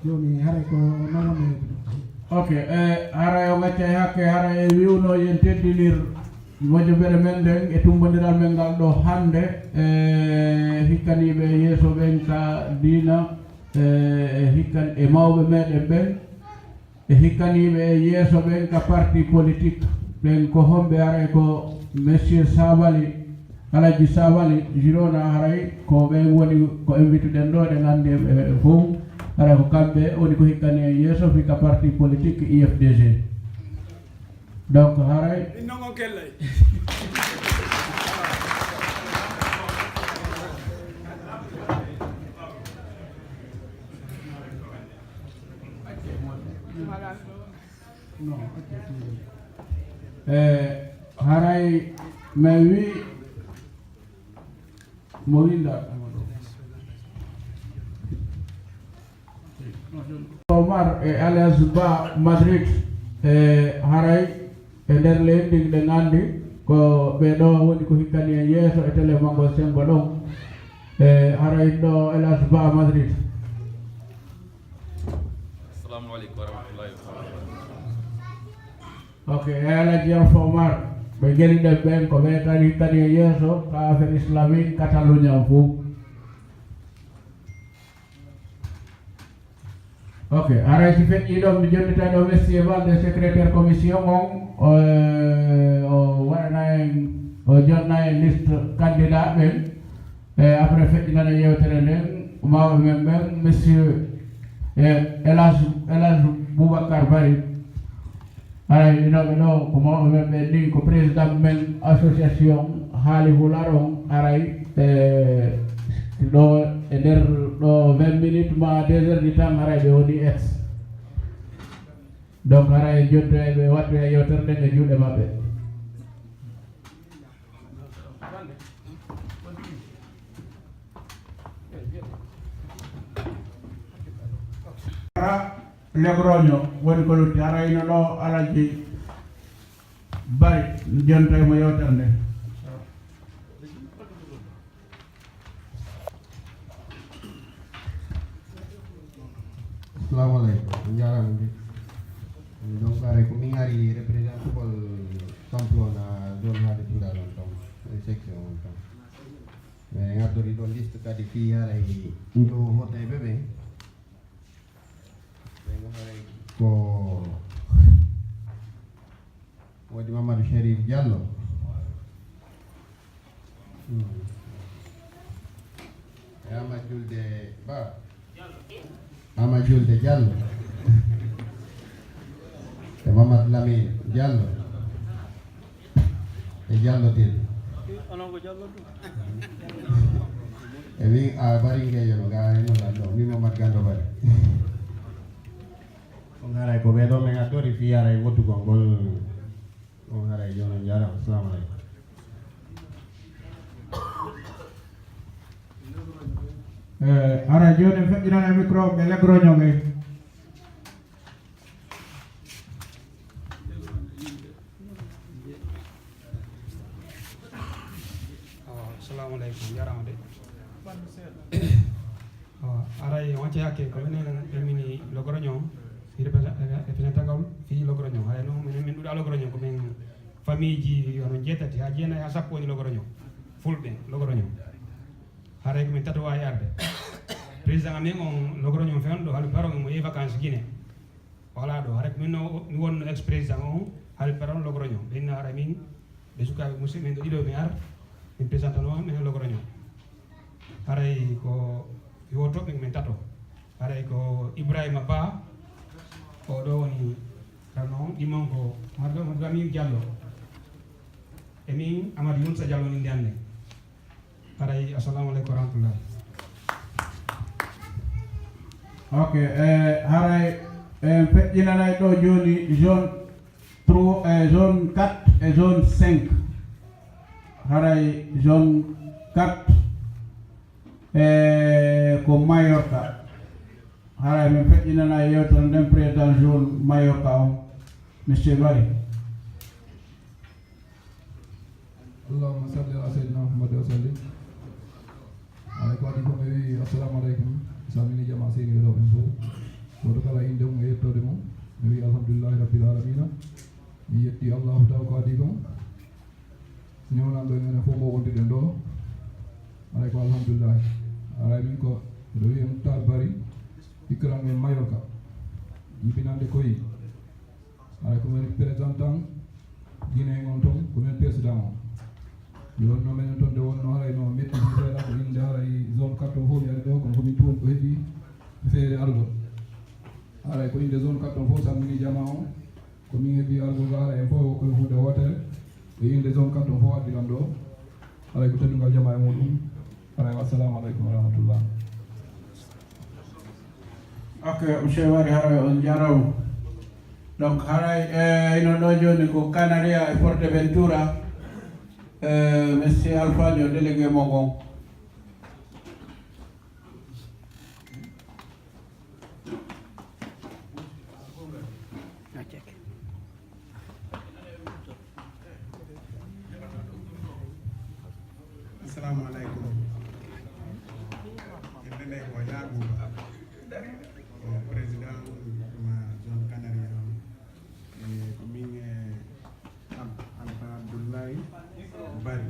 joni hara ko non ok hara yo ngacca hakke hara e wiwno yen teddilir moƴƴobere men nden e tumbodiral men ngal ɗo hande hikkaniɓe yeeso ɓen ka diina hikkan e mawɓe meɗen ɓen e hikkaniɓe e yeeso ɓen ka parti politique ɓen ko homɓe haray ko monsieur Sabali Alaji Sabali Girona haray ko ɓen woni ko invituɗen ɗo ɗe gandi fof haray ko kamɓe woni ko hikkani e yeeso fi ka parti politique IFDG donc haray haray mais wi mo winda Omar e alias Ba Madrid haray e nder leydi ɗe gandi ko ɓeɗo woni ko hikkani e yeeso e télé mango sengo ɗon haray ɗo alias Ba Madrid. Assalamu alaikum warahmatullahi wabarakatuh. Ok, Alaji Alpha Omar ɓe geli ɗen ɓen ko ɓe tari hikkani e yeeso ka affaire islamique Catalogne fof. Ok, haray si feƴƴi ɗon mi jonnita ɗo Messie Balde secrétaire commission on o waɗana en o jonna en liste candidat ɓen après feƴƴinana yewtere nden mawɓe men ɓen monsieur Elage Boubacar Bari haray inoɓe ɗo ko mawɓe men ɓen ɗin ko président men association haali hular on haray ɗo e nder ɗo 20 minutes ma 2 heures du temps haray ɓe woni ex donc haray jotto eɓe wattu e yewtere nden e juuɗe maɓɓe. Logroño woni ko lutti harayno ɗo Alaji Bari jonta mo yewtere nde. Assalamu alaikum. Jarang donc are ko mi ngari representable Pamplona zone hade tindalon tom section on tom mais ngadori don liste kadi fi haray ndo hote bebe ko wadi Mamadou Cherif Diallo Ama Julde Ba Ama Julde Diallo e Mamadou Lamine Diallo e Diallo Til e mi a bari ngeyo ga no la mi Mamadou Gando Bari on haray ko ɓeɗo men addori fi haray woddugol ngol on haray jonon jarama. Assalamu aleykum. Haray joni feƴƴinana micro ɓe Logroño ɓe. Assalamu aleykum jarama de haray wonce hakke ko minen ɓemini Logroño représentagol fi Logroño hay no min ɗuɗa Logroño ko min famille ji ono jeetati ha jeenayi ha sappo woni Logroño fulɓe Logroño haray komin tato wawi arde président amin on Logroño fen ɗo haali paron mo yehi vacance Guinée voilà ɗo haray komin mi wonno ex président on haali paron Logroño ɓenno haray min ɓe sukaɓe musidɓe min ɗo ɗiɗo mi ar min présentant minen Logroño haray ko yotoɓe min tato haray ko Ibrahima Ba o ɗo woni kano ɗimon ko Margami Diallo e min Amadou Younsa Diallo ni ndiyande haray assalamu aleykum wa rahmatullah. Ok, haray feƴƴinanay ɗo joni zone 3 zone 4 et zone 5 haray zone 4 ko Mallorca haray min feƴƴinana yewtere nden président zone Mallorca on monsieur Bari. Allahumma salli ala sayyidina Muhammad wa sallim. Ay ko adi ko mi assalamu alaikum. Samini jama seni do ben fo. woto kala inde mum e yettode mum mi wi alhamdulillahi rabbil alamina mi yetti allahu taw ko adi kon ñewnan ɗo enen fof mo wondiɗen ɗo alay ko alhamdulillahi alay min ko ɗo wiyam Tal Bari hikkiran en Mayorka jibinande koyi alay ko men présentant Guinée on toon ko men président o mi wonno menen toon nde wonno haray no metti seeɗa ko inde haray zone 4 o fof mi ari ɗo kono komin tuwon ko heeɓi feere argol haray ko inde zone 4 o fof salmini jama o ko min heeɓi argol ko haray en fof koye hunde wotere e inde zone 4 o fof addiram ɗo haray ko teddugal jama e muɗum haray wassalamu aleykum wa rahmatullah. Ok, monsieur Wari haray on jarama. Donc haray ino ɗo joni ko Canaria e Forteventura monsieur Alphadio délégué mo gon. Assalamu alaikum. Yimɓe ko yaagu président ma zone Canaria ko min Alpha Abdoulaye Bari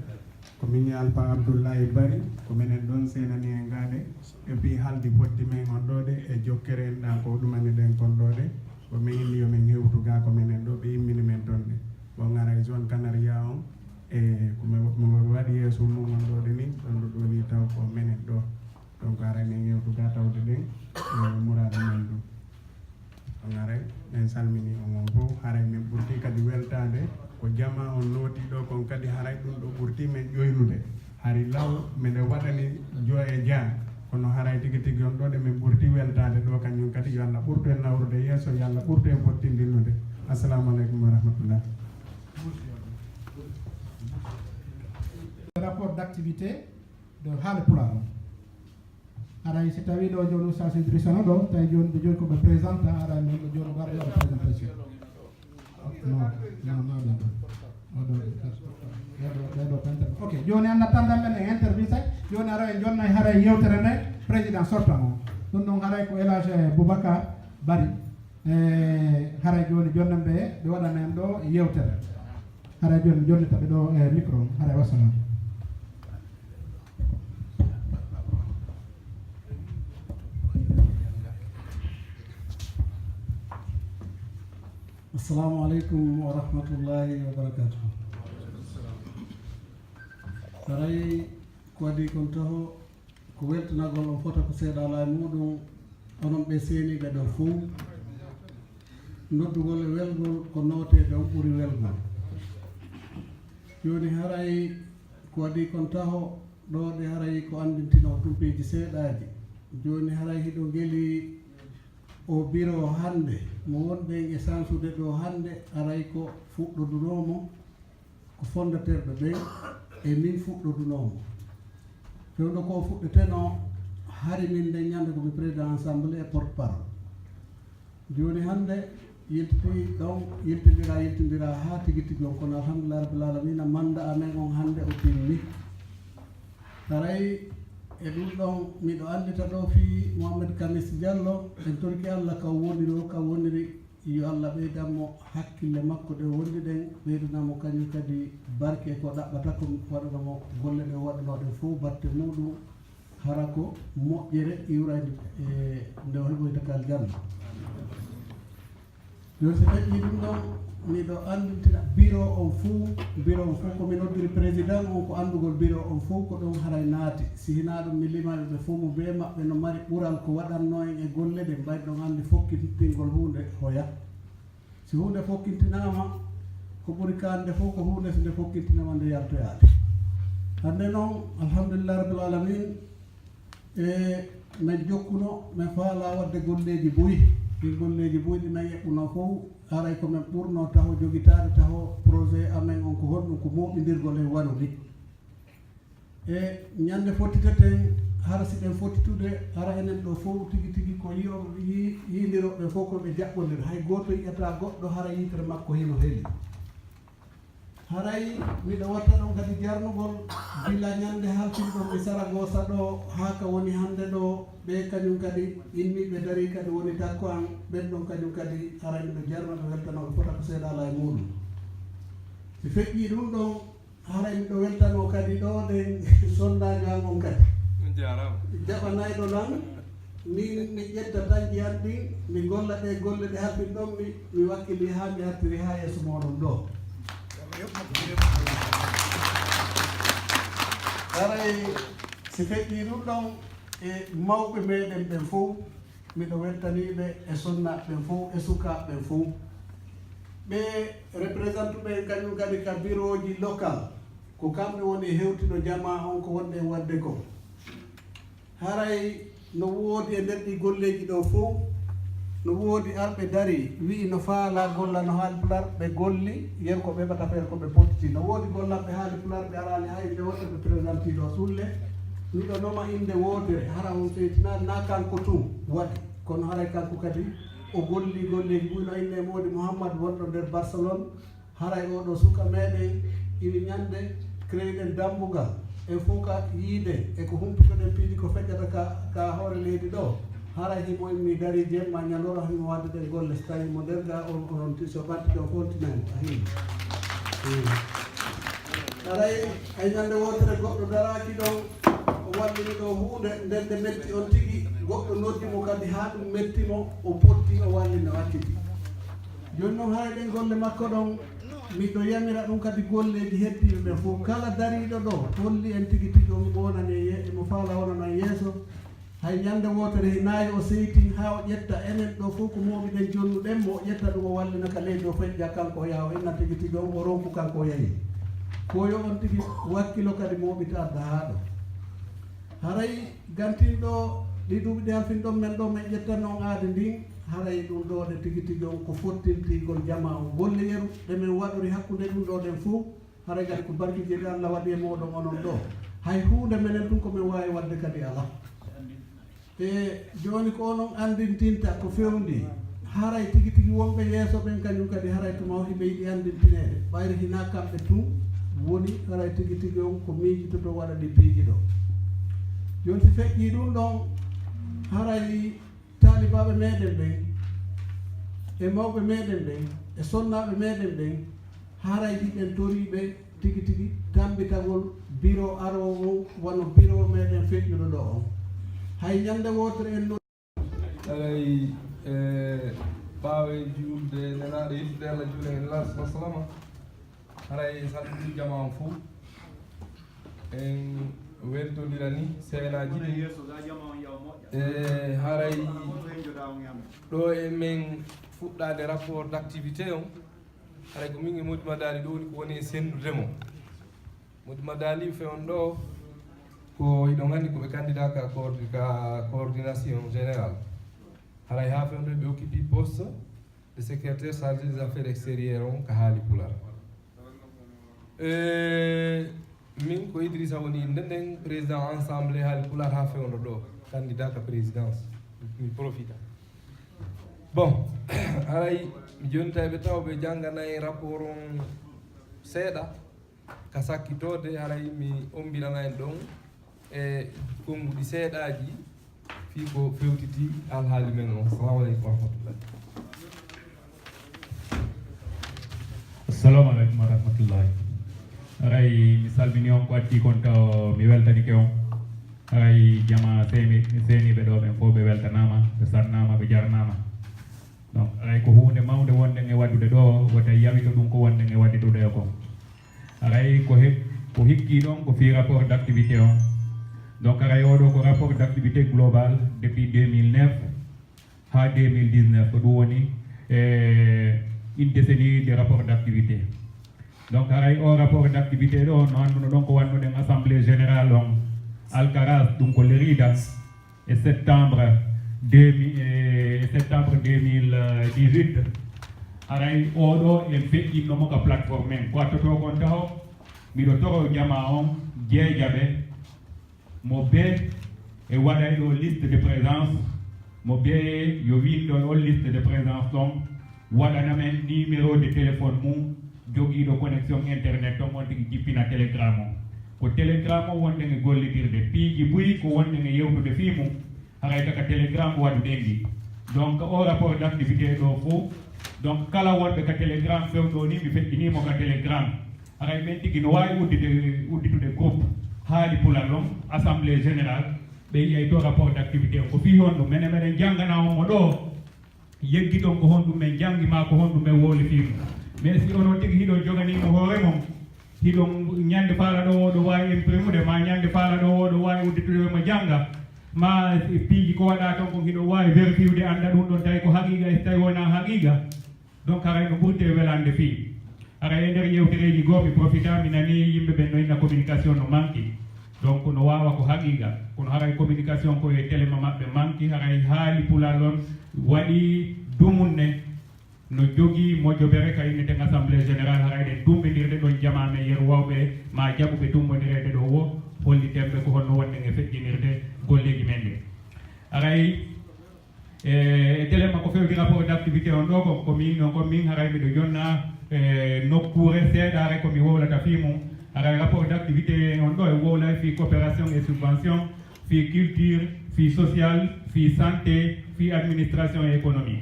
ko min Alpha Abdoulaye Bari ko minen ɗon senani e ngaade e puis haldi botti men on ɗo de e jokkere en ɗa ko ɗumani ɗen kon ɗo de ko min inni yo min hewtu ga ko minen ɗo ɓe immini men ɗon de bon ngara e zone Canaria on e komo waɗi yeeso mum on ɗo de ni ɗon ɗo ɗoni taw ko menen ɗo donc aray min hewtu ga tawde ɗen murade men ɗum on aray min salmini on fof haray min ɓurti kadi weltade ko jama on nooti ɗo kon kadi haray ɗum ɗo ɓurti men ƴoynude hari law miɗe waɗani jo e jaa kono haray tigi tigi on ɗo de min ɓurti weltade ɗo kañum kadi yo Allah ɓurtu en nawrude yeeso yo Allah ɓurtu en fottindinnude. Assalamu aleykum wa rahmatullah. Rapport d'activité de Haalpulaar aray si tawi ɗo joni Oustaz Idrissa no ɗo tawi joni ɓe joni koɓe présente aray min ɗo joni gara yoɓa présentation ɓeɗo ko interview ok joni en nattanɗan men en interview tay joni ara en jonnay haray yewtere nde président sortant o ɗum ɗon haray ko Elage Boubacar Bari haray joni jonnan ɓe waɗana en ɗo yewtere haray joni jonnitaɓe ɗo e micro haray wassalam. Assalamu alaikum wa rahmatullahi wa barakatuh. Haray ko waɗi kon taho ko weltanagol on fota ko seeɗa ala e muɗum onon ɓe seeniɓe ɗo fof noddugol e welgol ko nooteɓe on ɓuuri welgol. Joni haray ko waɗi kon taho ɗo ɗe haray ko andintino tumpeji seeɗaji joni haray hiɗo geeli o biro hande mo wonɓe e sansude ɗo hande aray ko fuɗɗodunomo ko fondateur ɓe ɓen e min fuɗɗodunomo fewɗo ko fuɗɗeteno hari min nde ñande komi président assemblée et porte parole joni hande yiltidira ha tigui tigui on kono alhamdulillah rabbil alamina manda amen on hande o timmi aray e ɗum ɗon miɗo andita ɗo fi Mouhamed Kamis Diallo en torki Allah kam woni ɗo kam woniri yo Allah ɓeydanmo hakkille makko ɗe wondi ɗen ɓeydanamo kañum kadi barke ko ɗaɓɓata ko waɗanamo golle ɗe waɗanoɗen fof batte muɗum hara ko moƴƴere iwrade e nde o heɓoyta kal janna joni so taƴƴi ɗum ɗon miɗo andintina bureau on fof komi noddiri président on ko andugol bureau on fof ko ɗon haray naati si hina ɗum mi limaɓe ɓe fof mo be maɓɓe no mari ɓural ko waɗanno en e golle ɗe mbaɗi ɗon hannde fokkitintingol hunde hoya si hunde fokkintinama ko ɓuri kande fof ko hunde so nde fokkintinama nde yartoyade hande noon alhamdulillah rabbil alamin e min jokkuno min faala wadde golleji boyi ɗin golleji boyi ɗi min eɓɓuno fof haray ko min ɓurno taho jogitade taho projet amen on ko honɗum ko moɓidirgol e waɗu ni e ñande fottiteten hara si ɗen fottitude hara enen ɗo fof tigui tigui ko yiidiroɓe fof koɓe jaɓɓodir hay goto yiyata goɗɗo hara yitere makko hino heeli haray miɗo watta ɗon kadi jarnugol gila ñande haltinɗon mi Saragossa ɗo haa ka woni hannde ɗo ɓe kañum kadi inniɓe dari kadi woni takko an ɓen ɗon kañum kadi haray miɗo jarnaɓe weltanoɓe fota ko seeɗa ala e muɗum si feƴƴi ɗum ɗon haray miɗo weltano kadi ɗo ɗen sondage an on kadi jaɓanayɗo lan min mi ƴetta tan jiyan ɗin mi golla ɗe golle ɗe haɓɓin ɗon mi wakkili haa mi artiri haa yeeso moɗon ɗo haray si feƴƴi ɗum ɗon e mawɓe meɗen ɓen fof miɗo weltaniɓe e sonnaɓe ɓen fof e sukaɓe ɓen fof ɓe représente ɓe kañum kadi ka bureau ji local ko kamɓe woni hewtiɗo jama on ko wonɗe wadde ko haray no woodi e nder ɗi golleji ɗo fof no woodi arɓe dari wi no faala golla no Haalpular ɓe golli yen ko ɓeɓata feere ko ɓe pottiti no woodi gollaɓe Haalpular ɓe arani hay nde wonɓe ɓe présenti ɗo sulle miɗo noma inde wotere hara on feytinade na kanko tun waɗi kono haray kanko kadi o golli golleji ɓuyno inne moodi Mouhamadou wonɗo nder Barcelone haray oɗo suka meɗen iwi ñande créeɗen dambugal e fof ka yiide eko humpitoɗen piiji ko feƴƴata ka hoore leydi ɗo haray himo immi dari jemma ñaloro himo wadde ɗen golle so tawi mo nder ga onon so ɓatti ɗo continent a hiimi haray ay ñande wotere goɗɗo daraki ɗon o wallini ɗo hunde nden nde metti on tigui goɗɗo noddimo kadi ha ɗum mettimo o potti o wallino acciti joni noon haray ɗen golle makko ɗon miɗo yamira ɗum kadi golleji heddiɓe ɓe fof kala dariɗo ɗo holli en tigui tigui omi wonani emo faala wonanan yeeso hay ñande wotere hinayi o seytin ha o ƴetta enen ɗo fof ko moɓiɗen jonnuɗen mo o ƴetta ɗum o wallina ka leydi o feƴƴa kanko o yaha o inna tigui tigui on o ronku kanko o yahi koyo on tigui wakkilo kadi moɓita adda ha ɗo haray gantinɗo ɗi duuɓi ɗi halfin ɗon men ɗo men ƴettanno on aade ndin haray ɗum ɗo ɗe tigui tigui on ko fottintigol jama on golle yeru ɗemen waɗori hakkude ɗum ɗo ɗen fof haray kadi ko barkiji ɗi Allah waɗi e moɗon onon ɗo hay hunde menen ɗum komin wawi wadde kadi ala e joni ko onon andintinta ko fewndi haray tigui tigui wonɓe yeeso ɓen kañum kadi haray to mawhiɓe yiɗi andintinede ɓayri hina kamɓe tun woni haray tigui tigui on ko miijitoto waɗa ɗi piiji ɗo joni si feƴƴi ɗum ɗon haray talibaɓe meɗen ɓen e mawɓe meɗen ɓen e sonnaɓe meɗen ɓen haray ɗiɗen toriɓe tigui tigui tambitagol bureau arowo wono bureau meɗen feƴƴuɗo ɗo on hay ñande wotere en ɗo haray ɓaawe julde nenaɗo yettude Allah juule en las wasalama haray salmini jama on fof en weltodira ni seenaji ɗi e haray ɗo e men fuɗɗade rapport d' activité on haray ko min e Mody Madali ɗo woni ko woni e sendudemo Mody Madali fewn ɗo ko iɗon gandi koɓe candidat ka coordination générale haray ha fewn ɗo ɓe occupi poste de secrétaire chargé des affaires extérieures on ka Haalpular min ko Idrissa woni ndenden président ensemble Haalpular ha fewno ɗo candidat ka présidence mi profita bon haray joni tawi ɓe tawɓe jangganayi rapport on seeɗa ka sakkitode haray mi ombinana en ɗon e konnguɗi seeɗaji fi ko fewtiti alhaali men o. Assalamu aleykum wa rahmatullah. Assalamu aleykum wa rahmatullahi. Haray mi salmini on ko addi kon taw mi weltanike on haray jama seniɓe ɗo ɓen fof ɓe weltanama ɓe sannama ɓe jarnama donc haray ko hunde mawde wonɗen e waɗude ɗo wota yawito ɗum ko wonɗen e waɗiɗuɗe ko haray ko hikki ɗon ko fi rapport d' activité on donc haray oɗo ko rapport d' activité global depuis 2009 ha 2019 ko ɗum woni une décennie de rapport d' activité. Donc haray o rapport d' activité ɗo no anduno ɗon ko wannuɗen assemblée générale on Alcaraz ɗum ko Lerida e septembre 2018 haray oɗo en feƴƴinnomo ka plateforme en ko attoto kon taw miɗo toro jama on jeejaɓe mo be e waɗay ɗo liste de présence mo be yo winɗo on liste de présence ɗon waɗanamen numéro de téléphone mum jogiiɗo connexion internet to on tigi jippina télégramme o ko télégramme o wonde nge gollitirde piiji buyi ko wonde nge yewtude fiimum haray kaka télégramme waɗu ɗenndi donc o rapport d' activité ɗo fof donc kala wonɓe ka télégramme fewɗo ni mi feƴƴinimo ka télégramme haray ɓen tigi no wawi udditude groupe haali pulalon assemblée générale ɓe yiyay to rapport d' activité o ko fi hon ɗum minen meɗen jangganaomo ɗo yeggi ɗon ko honɗum men janggi ma ko honɗum men wowli fimu mais si onon tigi hiɗon joganimo hoore mum hiɗon ñande faala ɗo oɗo wawi imprimude ma ñande faala ɗo oɗo wawi udditude mo jangga ma piiji ko waɗa toon ko hiɗo wawi vérifiude anda ɗum ɗon tawi ko haqiqa e tawi wona haqiqa donc haray no ɓurte welande fi haray e nder yewtereji goo mi profita mi nani yimɓe ɓen no inna communication no manqui donc no wawa ko haqiqa kono haray communication ko e téléma maɓɓe manqui haray haali pulal on waɗi dumunne no jogui moƴƴobere ka inneten assemblée générale haray ɗen dumɓedirde ɗon jamame yeru wawɓe ma jaɓuɓe tumbodirede ɗo wo hollitemɓe ko honno wonde e feƴƴinirde golleji men ɗe haray e téléma ko fewti rapport d' activité on ɗo komin haray miɗo jonna nokkure seeɗa haray komi wowlata fimum haray rapport d' activité on ɗo e wowlay fi coopération et subvention fi culture fi social fi santé fi administration et économie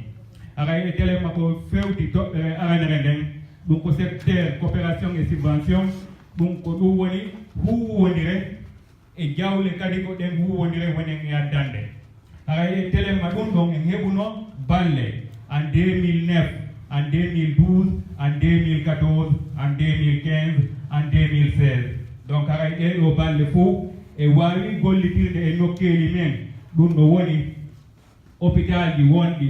haray e téléma ko fewti toɓɓere aranere nden ɗum ko secteur coopération et subvention ɗum ko ɗum woni huwodire e jawle kadi ko ɗen huwodire wonen e addande haray e téléma ɗum ɗon en heɓuno balle en 2009 en 2012 en 2014 en 2015 en 2016 donc haray ɗeɗo balle fof e wawi gollitirde e nokkeji men ɗum ɗo woni hôpital ji wonɗi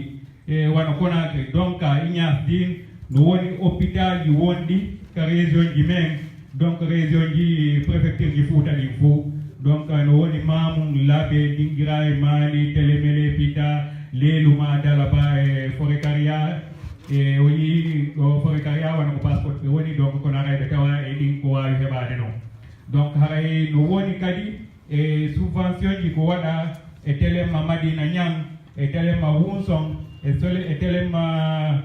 e wano Conakry donc Ignace Dine no woni hôpital ji wonɗi ka région ji men donc région ji préfecture ji Fouta ɗin fof donc no woni Mamoun Labé Dinguiraye Mali Télémélé Pita Leluma Dalaba e Forêt-Caria e woni ɗo Forêt-Caria wano ko passeport ɓe woni donc kono haray ɓe tawa e ɗin ko wawi heɓade noon donc haray no woni kadi e subvention ji ko waɗa e téléma Madina Niang e téléma Wunson e téléma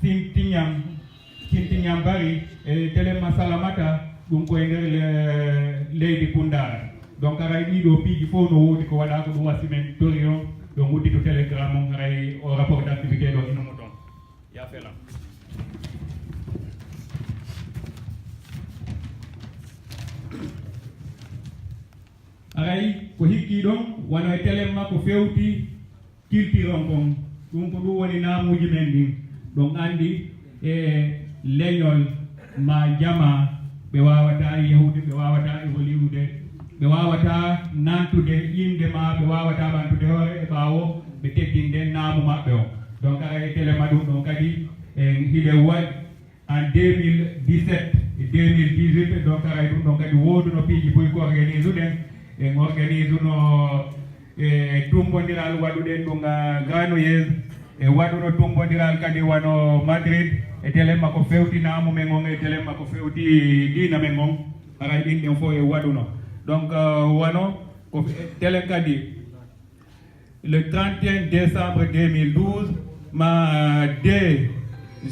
Sintiñam Bari e téléma Salamata ɗum koye nder leydi Koundara donc haray ɗiɗo piiji fof no wodi ko waɗa ko ɗum wasi men tori on ɗon uddito télégramme on haray o rapport d' activité ɗo inomo toon ya felam haray ko hikki ɗon wano e téléma ko fewti culture on kon ɗum ko ɗum woni namuji men ɗin ɗon andi e leñol ma jama ɓe wawata yahude ɓe wawata évolude ɓe wawata nantude inde ma ɓe wawata ɓantude hoore e ɓawo ɓe teddinde naamu maɓɓe o donc ara e téléma ɗum ɗon kadi hiɗe waɗi en 2017 et 2018 donc ara ɗum ɗon kadi woduno piiji boyi ko organise uɗen en organise uno e tumbodiral waɗuɗen ɗum Granollers e waɗuno tumbodiral kadi wano Madrid e téléma ko fewti naamu men on e téléma ko fewti diina men on haray ɗin ɗen fof e waɗuno donc wano ko télé kadi le 31 décembre 2012 ma 2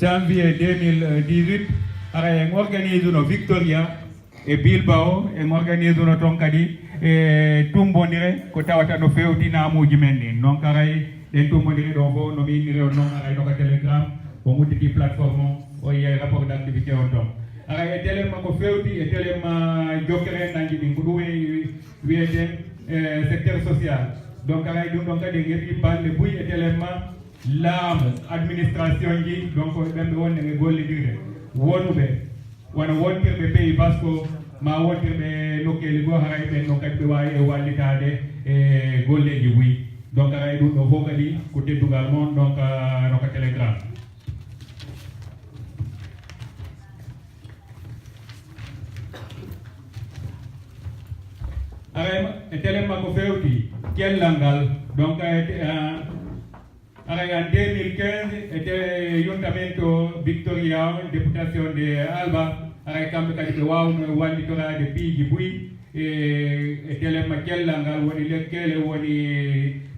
janvier 2018 haray en organise uno Victoria e Bilbao en organise uno toon kadi e tumbodire ko tawata no fewti naamuji men ɗin donc haray ɗen tumbodiri ɗo fof no mi inniri on noon haray noka télégramme o mudditi plateforme o yiye rapport d' activité on toon haray e téléma ko fewti e téléma jokkere nanji ɗin ko ɗum wiyeten secteur social donc haray ɗum ɗon kadi heeɓi bande buy e téléma laamu administration ji donc ɓenɓe wonde ɓe gollidirde wonuɓe wona wontirɓe pays basque ma wontirɓe nokkeli goo haray ɓen ɗon kadi ɓe wawi e wallitade e golleji buy donc haray ɗum ɗo fof kadi ko teddugal moon donc noka télégramme haray e téléma ko fewti kellal ngal donc haray en 2015 ete yontamento Victoria députation de Alba haray kamɓe kadi ɓe wawno e wallitorade piiji buy e téléma kellal ngal woni lekkele woni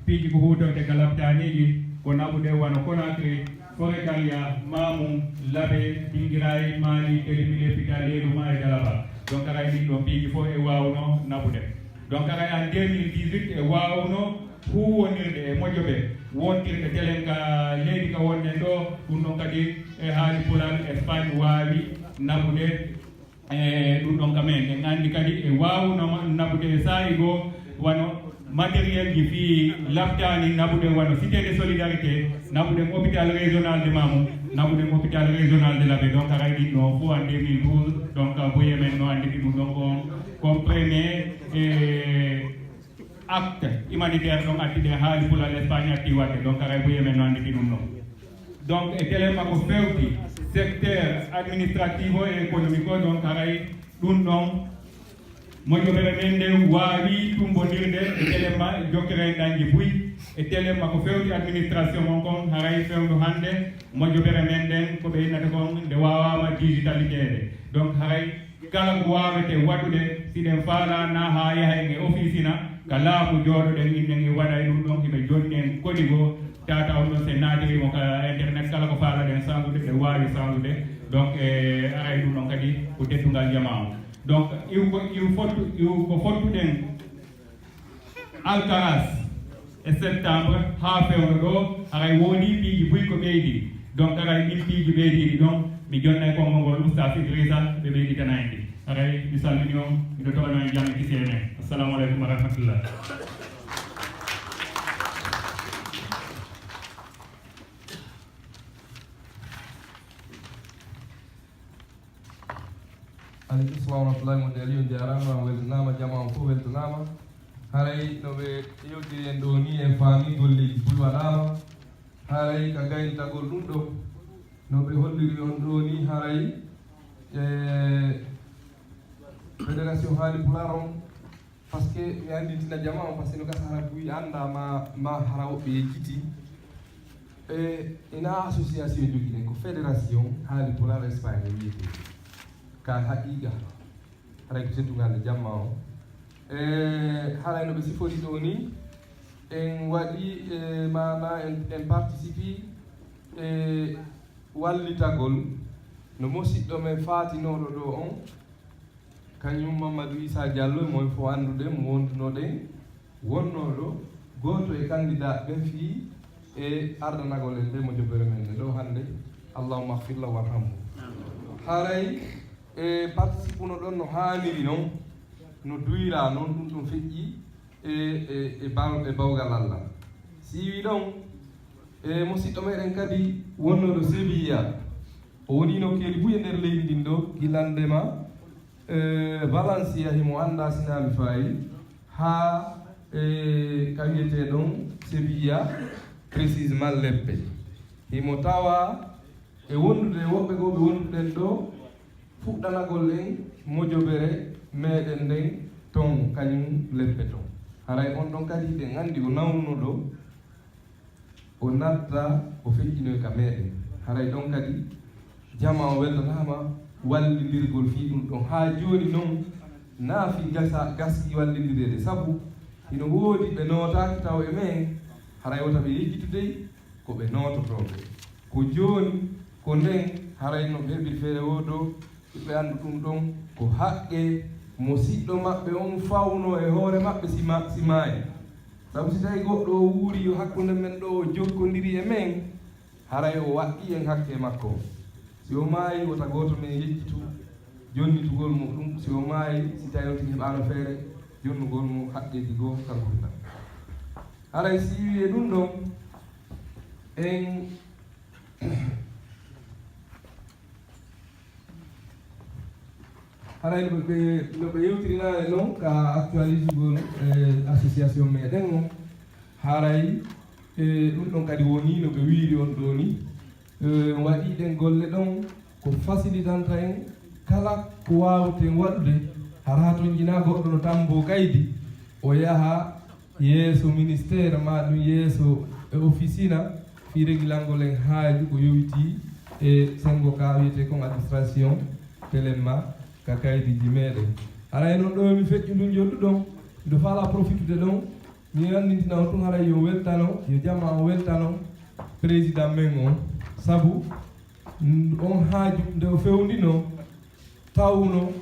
piiji ko huutonte galamtaniji ko naɓuɗe wano Conakry forekalia mamum labe dingiray mali telimile pitale duma e galaba donc aray ni do pigi fo e wawno nabude donc aray en 2018 e wawno hu wonirde e mojobe wontirde telenka leydi ka wonne do dum don kadi e haali pulal Espagne wawi nabude e dum don kamen en andi kadi e wawno nabude sai go wano matériel ji fi laftani nabude wano cité de solidarité nabude hôpital régional de Mamou nabude hôpital régional de Labé donc aray di no fu en 2012 donc boye men no andi dum donc comprenez acte humanitaire donc atti de haali pour l'Espagne atti wade donc aray boye men no andi dum no donc e tele mako fewti secteur administratif et économique donc aray dum non mojo bere mende wawi tumbondirde e telema jokere danji buy e telema ko fewti administration mon kon haray fewdo hande mojo bere menden ko be nata kon de wawama digitalité donc haray kala ko wawete wadude siden fala na ha yaha e office na kala mu jodo den inde ngi wada dum donc be jonnen kodigo tata on se nadiri mo ka internet kala ko fala den sangude de wawi sangude donc aray dum non kadi ko teddungal jamaa donc il faut den Alcaraz e septembre ha fewno do aray woni piji buy ko beydi donc aray ɗin piji beydi donc mi jonnay ko ngol Moustapha Idrissa be beydi tanaydi aray mi salmini on miɗo toɓano en jamme kisene assalamu aleykum wa rahmatullah aleykum salam warahmatullahi modeli on jarama weltanama jama on fof weltanama haray no ɓe yewtiri en ɗo ni en faami golleji buy waɗama haray ka gaynitagol ɗum ɗo no ɓe holliri on ɗo ni haray fédération haali pular on par ce que mi andintina jama on par ce que no gasa hara buy anda ma hara woɓɓe yejjiti ina association joguiɗen ko fédération haali pular Espagne wiyete ka haqiqa haray ko teddugande jamma o haray no ɓe sifori ɗo ni en waɗi mana en participe e wallitagol no musidɗo men fatinoɗo ɗo on kañum Mamadou Issa Diallo moy fo andude mo wondunoɗen wonnoɗo goto e candidat ɓen fi e ardanagol en nde mo jobbere men nde ɗo hande allahumma ahfirlahu warhamhu haray e participe no ɗon no haniri noon no duyra noon ɗum ɗum feƴƴi e bawgal Allah siwi ɗon e musidɗo meɗen kadi wonnoɗo Sevilla o woni nokkeli buy e nder leydi ndin ɗo gillandema Valencia himo anda sinami fayi ha ka wiyete ɗon Sevilla précisement Leppe himo tawa e wondude woɓɓe go ɓe wonduɗen ɗo fuɗɗanagol en mojobere meɗen nden ton kañum Leppe ton haray on ɗon kadi ɗen andi o nawnuno ɗo o natta o feƴƴinoy ka meɗen haray ɗon kadi jama o weltanama wallidirgol fi ɗum ɗon ha joni noon naafi gaski wallidirede sabu ino woodi ɓe notaki taw e men haray wota ɓe yejjitudey ko ɓe nototoɓe ko joni ko nden haray no ɓe heɓiri feere wodo ɓe andu ɗum ɗon ko haqqe musidɗo maɓɓe on fawno e hoore maɓɓe simayi sabu si tawi goɗɗo o wuuri yo hakkude men ɗo o jokkodiri e men haray o waɗɗi en hakke makko si o maayi wota goto men yejjitu jonnitugol muɗum si o maayi si tawi on tigi heɓano feere jonnugol mum haqqeji goo kanko tan haray si wiye ɗum ɗon en haray no ɓe yewtirinani noon ka actualise gol association meɗen o haray ɗum ɗon kadi woni no ɓe wiiri on ɗo ni waɗiɗen golle ɗon ko facilitanta en kala ko wawten waɗude hara toon jina goɗɗo no tambo kaydi o yaha yeeso ministére ma ɗum yeeso e officina fi régulangol en haaju ko yowiti e sengo ka wiyete kon administration téléma ka kaydiji meɗen haray noon ɗo mi feƴƴu ɗum jodduɗon mbiɗo faala profitude ɗon mi andintina on ɗum haray yo weltano yo jamma o weltano président men on sabu on haaju nde o fewndino tawno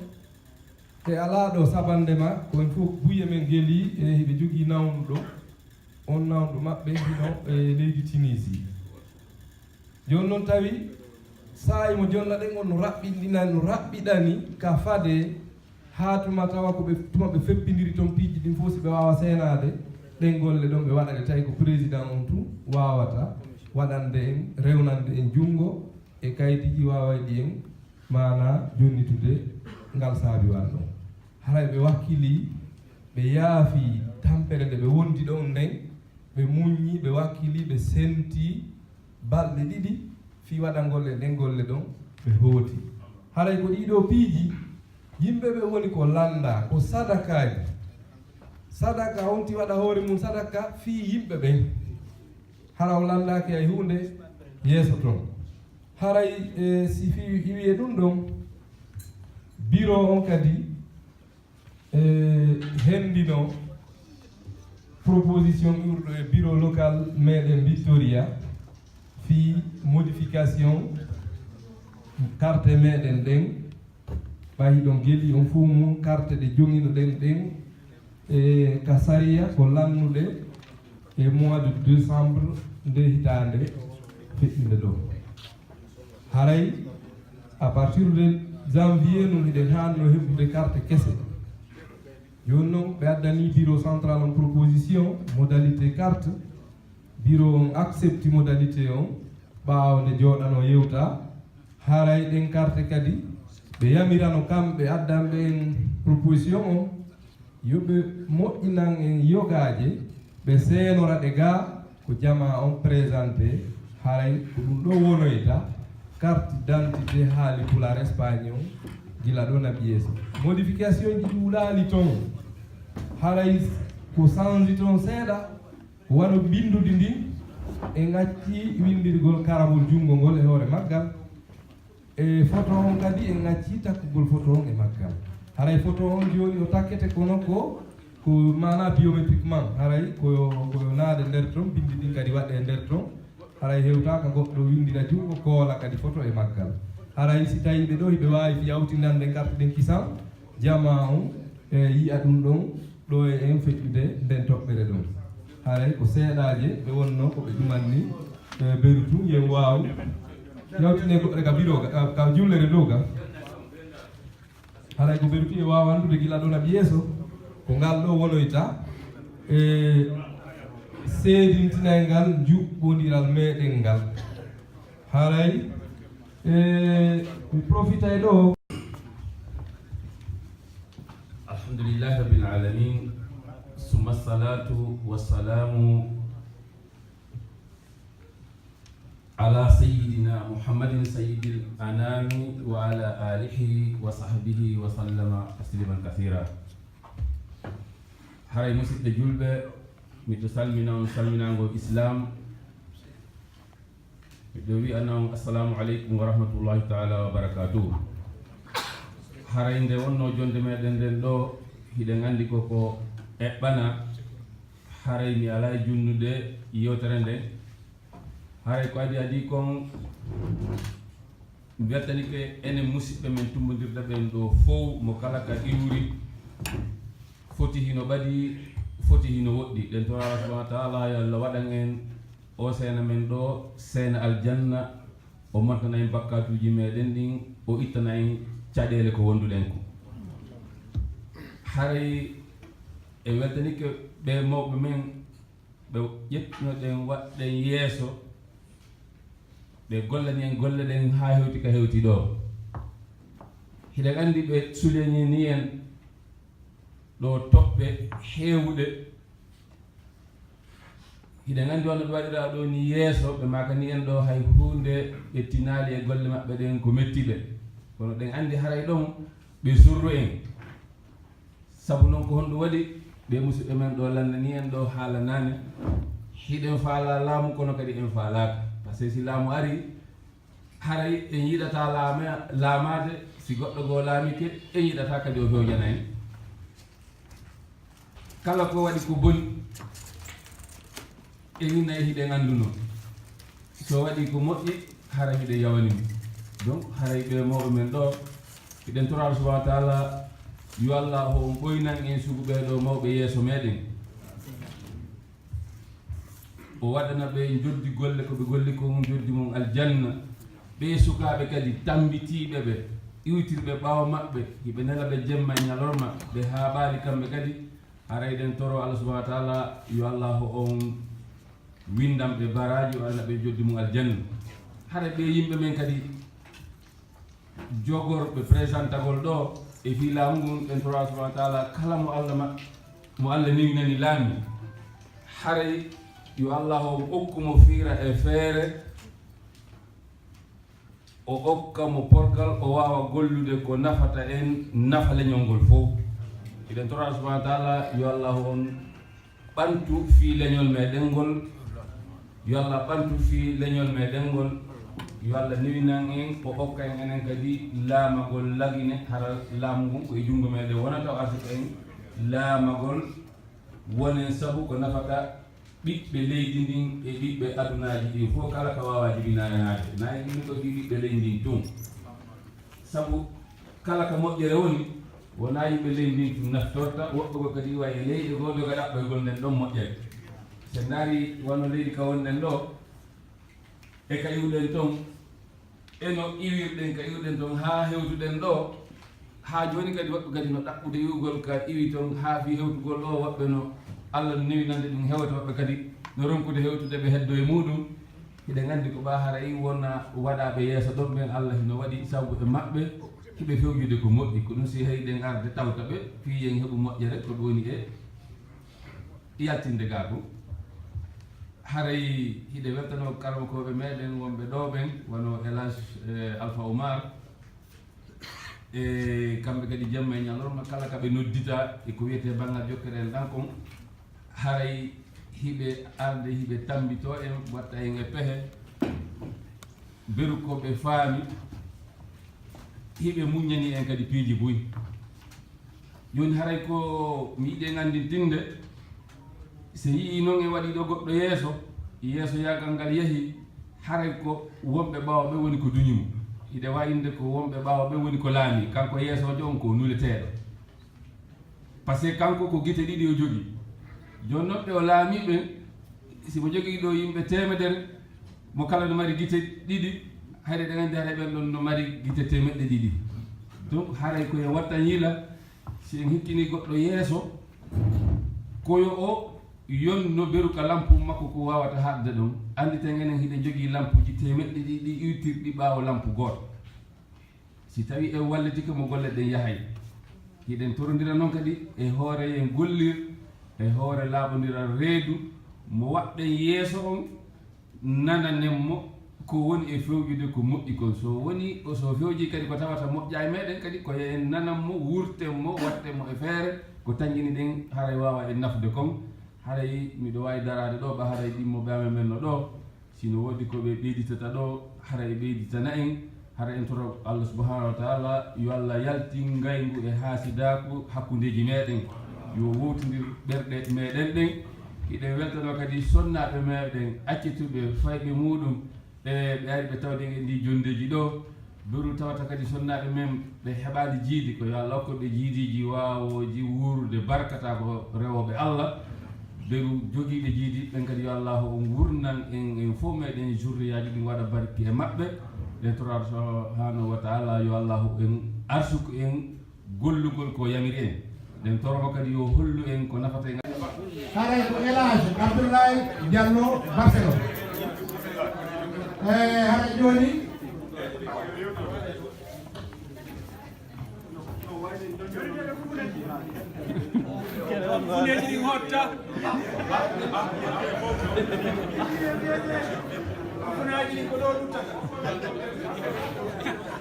te ala ɗo sabandema koye fof buye men geeli e hiɓe jogii nawnuɗo on nawnuɗo maɓɓe hino e leydi Tunisie joni noon tawi saayi mo jonnaɗen on no raɓɓiɗani ka fade haa tuma tawa ko tuma ɓe feppidiri toon piiji ɗin fof si ɓe wawa seenade ɗen golle ɗon ɓe waɗade tawi ko président on tu wawata waɗande en rewnande en junngo e kayitiji wawayɗi en mana jonnitude ngal saabiwal ɗon haray ɓe wakkili ɓe yaafi tampere nde ɓe wondi ɗon nden ɓe muññi ɓe wakkili ɓe senti balɗe ɗiɗi fi waɗa golle ɗen golle ɗon ɓe hooti haray ko ɗiɗo piiji yimɓe ɓe woni ko landa ko sadakaji sadaka wonti waɗa hoore mum sadaka fi yimɓe ɓen hara o landaki hay hunde yeeso toon haray si fi wiye ɗum ɗon bureau on kadi hendino proposition ɓurɗo e bureau local meɗen Victoria fi modification carte meɗen ɗen ɓayi ɗon geeli on fuu mum carte ɗe jongino ɗen ɗen e ka sariya ko lannuɗe e mois de décembre nde hitande feƴƴinde ɗo haray à partir de janvier nun hiɗen hanno heɓude carte kese joni noon ɓe addani bureau central en proposition modalité carte bureau on accepti modalité on ɓaawde jooɗano yewta haray ɗen carte kadi ɓe yamirano kamɓe addanɓe en proposition o yoɓe moƴƴinan en yogaje ɓe seenora ɗe ga ko jama on présenté haray ko ɗum ɗo wonoyta carte d'identité haali pular espagne on gila ɗo naɓi yeeso modification ji ɗuuɗaali toon haray ko change toon seeɗa waɗo bindude ndin e ŋacci windirgol karabol junngo ngol e hoore maggal e photo on kadi e ŋacci takkugol photo on e maggal haray photo on joni o takkete kono ko mana biométriquement haray koyo naade nder toon bindi ɗin kadi waɗe e nder toon haray hewtaka goɗɗo windira junngo koola kadi photo e maggal haray si tawi ɓe ɗo hiɓe wawi fi yawtinande carte ɗen kisan jama on e yiya ɗum ɗon ɗo e en feƴƴude nden toɓɓere ɗon haray ko seeɗaje ɓe wonno koɓe ɗumanni berutu yen waw yawtine goɗɗe ka bureau ka jullere dow ga haray ko berutu e wawa andude gila ɗon aɓi yeeso ko ngal ɗo wonoyta e seedintinay ngal juɓɓodiral meɗen ngal haray mi profita e ɗo alhamdulillahi rabbil alamin summa salatu wassalamu ala sayyidina muhammadin sayyidil anami wa ala alihi wa sahbihi wa sallama tasliman kathira haray musidɓe julɓe miɗo salmina on salminago islam miɗo wi'ana on assalamu aleykum wa rahmatullahi taala wa barakatuh haray nde wonno jonde meɗen nden ɗo hiɗen andi koko eɓɓana haray mi ala e junnude yewtere nde haray ko adi kon weltanike enen musidɓe men tumbodirɗa ɓen ɗo fof mo kala ka iwri foti hino ɓaɗi foti hino woɗɗi ɗen to Allah subhanahu wa taala yo Allah waɗan en o seena men ɗo seena aljanna o montana en bakkatuji meɗen ɗin o ittana en caɗele ko wonduɗen ko haray e weltanike ɓe mawɓe men ɓe ƴettinoɗen waɗɗen yeeso ɓe gollani en golle ɗen ha hewti ka hewti ɗo hiɗen andi ɓe sulenini en ɗo toɓɓe heewuɗe hiɗen andi wonno ɓe waɗira ɗo ni yeeso ɓe makani en ɗo hay hunde ɓe tinali e golle maɓɓe ɗen ko mettiɓe kono ɗen andi haray ɗon ɓe surru en sabu noon ko honɗum waɗi ɓe musidɓe men ɗo landani en ɗo haala nane hiɗen faala laamu kono kadi en faalaka par ce que si laamu ari haray en yiɗata laamade si goɗɗo goo laamike en yiɗata kadi o fewjana en kala ko waɗi ko boni en inna e hiɗen annduno so waɗi ko moƴƴi hara hiɗe yawani donc haray ɓe mawɓe men ɗo iɗen tora Allah subhanahu wa ta'ala yo Allah on ɓoynan en sugu ɓeɗo mawɓe yeeso meɗen o waɗana ɓe joddi golle ko ɓe golli ko mum joddi mum aljanna ɓe sukaɓe kadi tambitiɓe ɓe iwtirɓe ɓaawa maɓɓe hiɓe nela ɓe jemma e ñalorma ɓe haaɓaali kamɓe kadi haray ɗen toro Allah subhanahu wa ta'ala yo Allah on windam ɓe baraji o waɗana ɓe joddi mum aljanna haray ɓe yimɓe men kadi jogorɓe présentagol ɗo e fi laamu ngun ɗen toro Allah subhanahu wa ta'ala kala mo Allah niwnani laami haray yo Allah o okkumo fiira e feere o okkamo porgal o wawa gollude ko nafata en nafa leñol ngol fof iɗen tora subhanahu wa ta'ala yo Allah on ɓantu fi leñol meɗen ngol yo Allah ɓantu fi leñol meɗen ngol yo Allah niwinan en o okka en enen kadi laamagol lagine hara laamu ngun ko e junngo meɗen wonata o arsika en laamagol wonen sabu ko nafata ɓiɓɓe leydi ndin e ɓiɓɓe adunaji ɗin fof kala ka wawa jibinani haade nayi ɗin ko fi ɓiɓɓe leydi ndin tun sabu kala ka moƴƴere woni wona yimɓe leydi ndin tum naftorta woɓɓe ko kadi wayi e leyɗe goɗo ka ɗaɓɓoygol nden ɗon moƴƴere so naari wono leydi ka wonɗen ɗo e ka iwɗen toon eno iwirɗen ka iwɗen toon ha hewtuɗen ɗo ha joni kadi woɓɓe kadi no ɗaɓɓude iwgol ka iwi toon ha fi hewtugol ɗo woɓɓe no Allah niwinande ɗum hewta woɓɓe kadi no ronkude hewtude ɓe heddo e muɗum hiɗen andi ko ɓa hara i wonna waɗaɓe yeeso ɗon ɓen Allah hino waɗi sabu e maɓɓe hiɓe fewjude ko moƴƴi ko ɗum si hayɗen arde tawta ɓe fiyen heeɓu moƴƴere ko ɗum woni e yaltinde ga ɗum haray hiɗe weltano karmakoɓe meɗen wonɓe ɗo ɓen wono Elage Alpha Oumar e kamɓe kadi jemma e ñalorma kala kaɓe noddita e ko wiyete banggal jokkere en ɗan kon haray hiɓe arde hiɓe tambito en watta en e pehe beru koɓe faami hiɓe muññani en kadi piiji boyi joni haray ko mi yiɗi en andintinde so yii noon en waɗi ɗo goɗɗo yeeso yagal ngal yeehi haray ko wonɓe ɓaawa ɓe woni ko duñimo hiɗe wayinde ko wonɓe ɓaawa ɓe woni ko laami kanko yeesojo on ko nuleteɗo par ce que kanko ko guite ɗiɗi o jogui joni noon ɓe o laamiɓe simo jogui ɗo yimɓe temedere mo kala no mari guite ɗiɗi hayde ɗen andi haray ɓen ɗon no mari guite temeɗɗe ɗiɗi donc haray koye watta yiila si en hikkini goɗɗo yeeso koyo o yonno beru ka lampu makko ko wawata hadde ɗon andi ten enen hiɗen jogui lampuji temeɗɗe ɗiɗi iwtirɗi ɓaawo lampu goto si tawi en wallitika mo golle ɗen yahay hiɗen torodira noon kadi e hoore en gollir e hoore laaɓodira reedu mo waɗɗen yeeso on nananenmo ko woni e fewjude ko moƴƴi kon so woni so fewji kadi ko tawata moƴƴa e meɗen kadi ko en nananmo wurtenmo wattenmo e feere ko tañƴini ɗen haray wawa en nafde kon haray miɗo wawi darade ɗo ɓa haray ɗimmoɓe amen men no ɗo sino woodi koɓe ɓeyditata ɗo haray ɓeyditana en hara en toro Allah subhanahu wa ta'ala yo Allah yalti ngaygu e haasidaku hakkudeji meɗen yo wowtodir ɓerɗe meɗen ɗen hiɗen weltano kadi sonnaɓe meɗen accituɓe fayɓe muɗum e ɓe ari ɓe tawde e ndi jondeji ɗo beru tawata kadi sonnaɓe men ɓe heɓade jiidi ko yo Allah hokkoɓe jiidiji wawoji wuurde barkata ko rewoɓe Allah beru jogiiɓe jiidi ɓen kadi yo Allah on wurnan en fof meɗen jourriyaji ɗi waɗa barki e maɓɓe e tora subhanahu wa ta'ala yo Allah en arsuku en gollugol ko yamiri en ɗen toroma kadi yo hollu en ko nafata en haray ko Elage Abdoulaye Diallo Barcelo haray joni funeji ɗi hotta funaji ɗi ko ɗo ɗuttata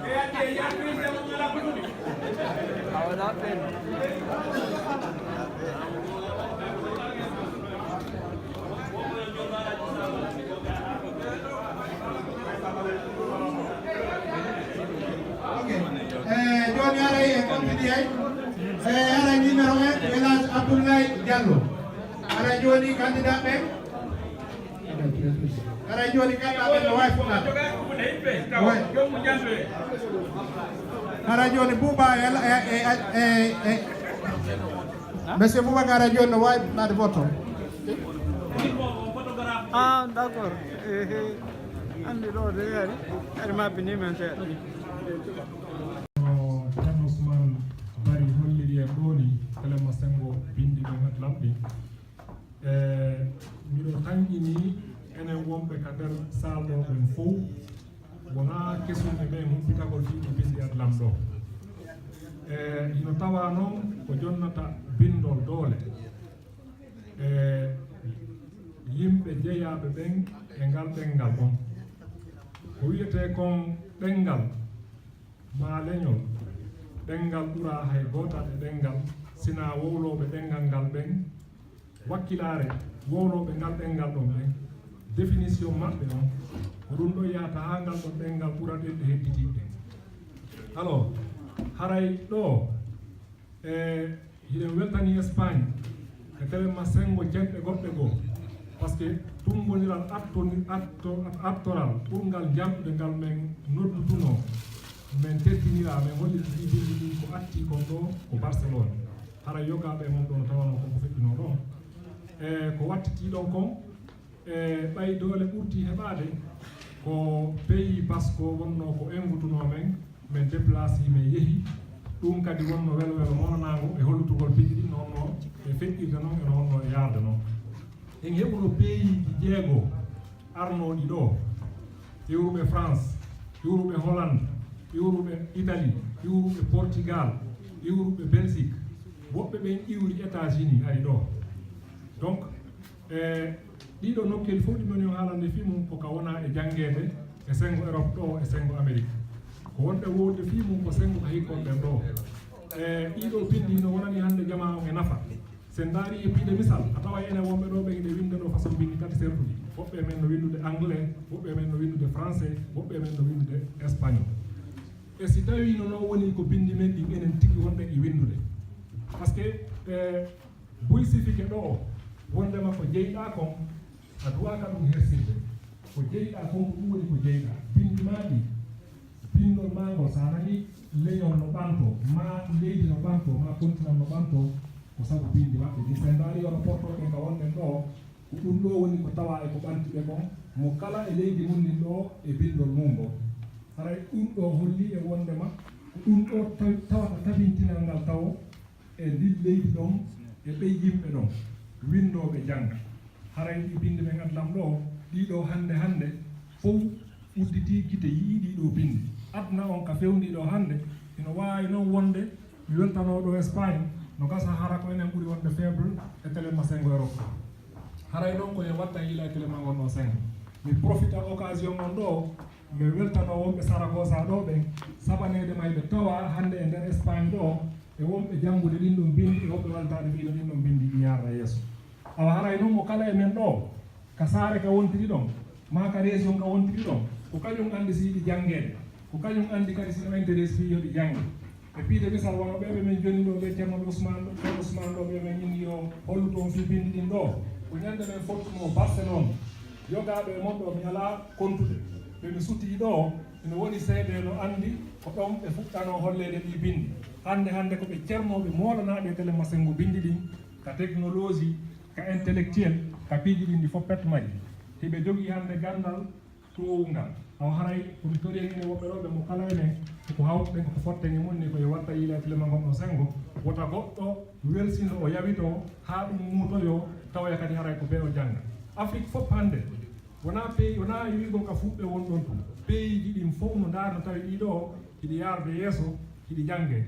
e adde yakrise mo ngala ko ɗum awona ɓen joni haray e continue ay haray numéro 1 Elage Abdoulaye Diallo haray joni candidat ɓe haray joni candidat ɓe no wawi fuɗɗade Hara joni Bouba Monsieur Boubacar a joni no wawi ɗade voto. Ah, d'accord. Andi ɗo de ari ari mappini men seeɗa. Ceerno Ousmane Bari holliri e ɗoni Clément Senghor bindi ɗo hat lamɗi miɗo tañƴini enen wonɓe ka nder salle ɗo ɓen fof wona kesunɓe ɓe humpitagol fiɗo bindi at lam ɗo ino tawa noon ko jonnata bindol doole yimɓe jeeyaɓe ɓen e ngal ɗengal ɗon ko wiyete kon ɗengal ma leñol ɗengal ɓura hay gotal e ɗengal sina wowloɓe ɗengal ngal ɓen wakkilare wowloɓe ngal ɗengal ɗon ɓen définition maɓɓe on ko ɗum ɗo yahata ha ngal ɗon ɗengal ɓura ɗen ɗe hedditiɓe alors haray ɗo hiɗen weltani Espagne e Clément Senghor jenɗe goɗɗe goo par ce que tumbodiral actoral ɓurgal jamɗude ngal min noddutuno min teddinira min holliti bindi ɗin ko atti kon ɗo ko Barcelone hara yogaɓe mum ɗo no tawano koko feƴƴino ɗon ko wattiti ɗon kon ɓay doole ɓurti heɓade ko pays basque wonno ko engutuno men min déplace min yeehi ɗum kadi wonno welo welo monanago e hollutugol bindi ɗin nonno e feƴƴirde noon ene wonno e yarde noon en heɓuno pays ji jeego arnoɗi ɗo iwruɓe France iwruɓe Hollande iwruɓe Italie iwruɓe Portugal iwruɓe Belgique woɓɓe ɓen iwri États-Unis ari ɗo donc ɗiɗo nokkel fof ɗimen yo haalande fimum koka wona e jangguede e sengo Europe ɗo e sengo Amérique ko wonɓe wowde fimum ko sengo ka hikkonɓen ɗo ɗiɗo bindi no wonani hande jama on e nafa sen daari e piide misal a tawa ene wonɓe ɗo ɓe ine winda ɗo façon bindi tati sertuɗi woɓɓe men no windude anglais woɓɓe men no windude français woɓɓe men no windude espagnol e si tawi no noon woni ko bindi men ɗin enen tigui wonɗe e windude par ce que buysifike ɗo wondema ko jeyɗa kon a duwaka ɗum hersinde ko jeyɗa kon ko ɗum woni ko jeyɗa bindi maɗi bindol magol sa nani leñol no ɓanto ma leydi no ɓanto ma continent no ɓanto ko sabu bindi maɓɓe ɗi sen daari yono portoɓe ka wonɗen ɗo ko ɗum ɗo woni ko tawa e ko ɓantiɓe kon mo kala e leydi munnin ɗo e bindol mum ɗo haray ɗum ɗo holli e wondema ko ɗum ɗo tawata tabintinal ngal taw e ndi leydi ɗon e ɓey yimɓe ɗon windoɓe jangga haray ɗi bindi men adlam ɗo ɗiɗo hande fof udditi gite yii ɗiɗo bindi adna on ka fewniɗo hande ino wawi noon wonde mi weltanoɗo Espagne no gasa hara ko enen ɓuuri wonde faible e Clément Senghor Europe haray ɗon ko en watta yiila e Clément gonɗo Senghor mi profita occasion on ɗo mi weltano wonɓe Saragossa ɗo ɓen saɓanede mayɓe tawa hande e nder Espagne ɗo e wonɓe janngude ɗin ɗum bindi e woɓɓe waltade mbiɗo ɗin ɗon bindi ɗi yarda yeeso awa haray noon mo kala e men ɗo ka saare ka wontiri ɗon ma ka région ka wontiri ɗon ko kañum andi si yiɗi janggede ko kañum andi kadi sino intéresse fi yoɗi jangge e piide misal wono ɓeɓe men joni ɗo ɓe ceerno Ousmane ɗo ɓe men inni yo hollu toon fi bindi ɗin ɗo ko ñande men fottuno Barcelone yogaɓe e mon ɗo mi ala kontude ɓe mi sutti ɗo ene woni seede no andi ko ɗon ɓe fuɗɗano hollede ɗi bindi hande ko ɓe ceernoɓe molanaɓe Clément Senghor bindi ɗin ka technologie ka intellectuel ka piiji ɗin ɗi fof petmaji hiɓe jogui hande gandal towungal aw haray komi tori ene woɓɓe ɗo ɓe mo kala enen ko hawtuɗen ko fotteni mun ni koye watta yiila Clément gonɗo Senghor wota goɗɗo welsino o yawito ha ɗum muutoyo tawa kadi haray ko ɓe o jangga Afrique fof hande wona pays wona wigon ka fuɗɓe wonɗon tum pays ji ɗin fof no darno tawi ɗiɗo hiɗi yarde yeeso hiɗi jangge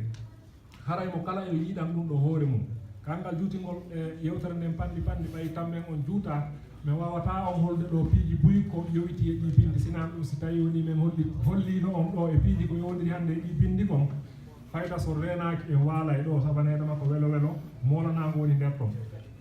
haray mo kala e yiɗan ɗum ɗo hoore mum kangal juutingol e yewtere nden panɗi ɓayi tammen on juuta mi wawata on holde ɗo piiji buyi ko yowiti e ɗi bindi sinan ɗum si tawi woni men hollino on ɗo e piiji ko yowdiri hande e ɗi bindi kon fayda so renaki en waala e ɗo sabanede makko welo welo molanago woni nder ɗon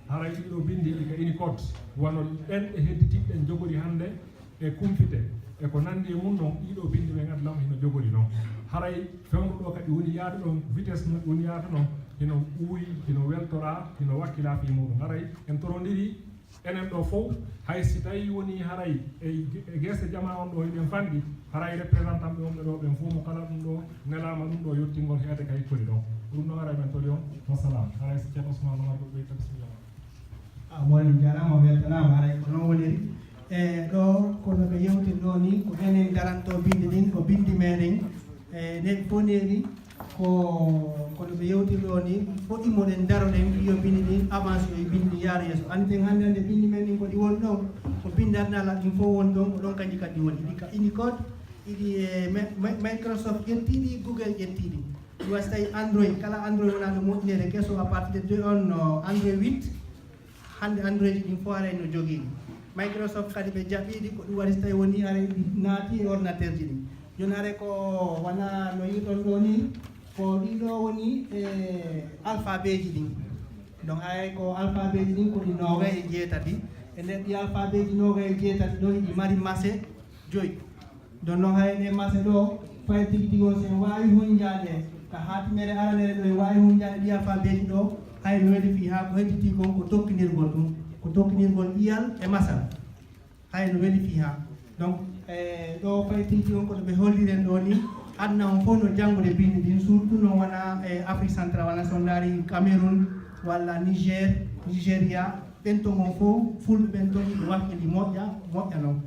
haray ɗiɗo bindi ɗi ka ini code wono ɗen e hedditiɓe en jogori hande e kumfite e ko nandi e mum noon ɗiɗo bindi men adlam hino jogori noon haray fewnduɗo kadi woni yaade ɗon vitesse no woni yaade ɗon hino ɓuuyi hino weltora hino wakkila fi muɗum haray en torodiri enen ɗo fof hay si tawi woni haray e guesse jama on ɗo eɗen fanɗi haray représentant ɓe wonɓe ɗo ɓen fof mo kala ɗum ɗo nelama ɗum ɗo yettingol heede kay kori ɗon ɗum ɗo ara men toɗi on wassalam haray si ceerno Ousmane Omar ɗo ɓeyta bisimilla moɗon jarama weltanama haray ko noon woniri e ɗo kono ɓe yewtiri ɗo ni ko enen garanto binde ɗin ko bindi meɗen e nde foneri kono ɓe yewtiri ɗo ni foɗɗimoɗen daroɗen yo bindi ɗin avance e bindi yaara yeeso anden hannde hannde bindi men ɗin kodi woni ɗon ko bindarnala ɗin fof woni ɗon ko ɗon kanji kadi woni ɗi ka Unicode iɗi Microsoft ƴettiɗi Google ƴettiɗi ɗi wasi tawi Android kala Android wonaɗo moƴƴinede kesso à partir de on Android 8 hande Android ɗin fof aray no joguiɗi Microsoft kadi ɓe jaɓɓiɗi ko ɗum waɗi so tawi woni aray ɗi naati e ordinateur ji ɗin joni aray ko wona no yiɗon ɗo ni ko ɗiɗo woni e alphabet ji ɗin donc aray ko alphabet ji ɗin ko ɗi 97 e nder ɗi alphabet ji 97 ɗo iɗi mari masse 5 donc noon hay ɗe masse ɗo fay tigi tigi o sen wawi hunjade ka hatimere aranere ɗo e wawi hunjade ɗi alphabet ji ɗo hay no weɗi fi ha ko hedditi kon ko tokkinirgol ɗum ko tokkinirgol ƴiyal e masal hay no weɗi fi ha donc ɗo fay tigi on koto ɓe holliren ɗo ni adna on fof no janngude bindi ɗin surtout no wona e Afrique central wona so daari Cameroun walla Nigéria ɓen ton on fof fulɓe ɓen ton ɗi wakkili moƴƴa noon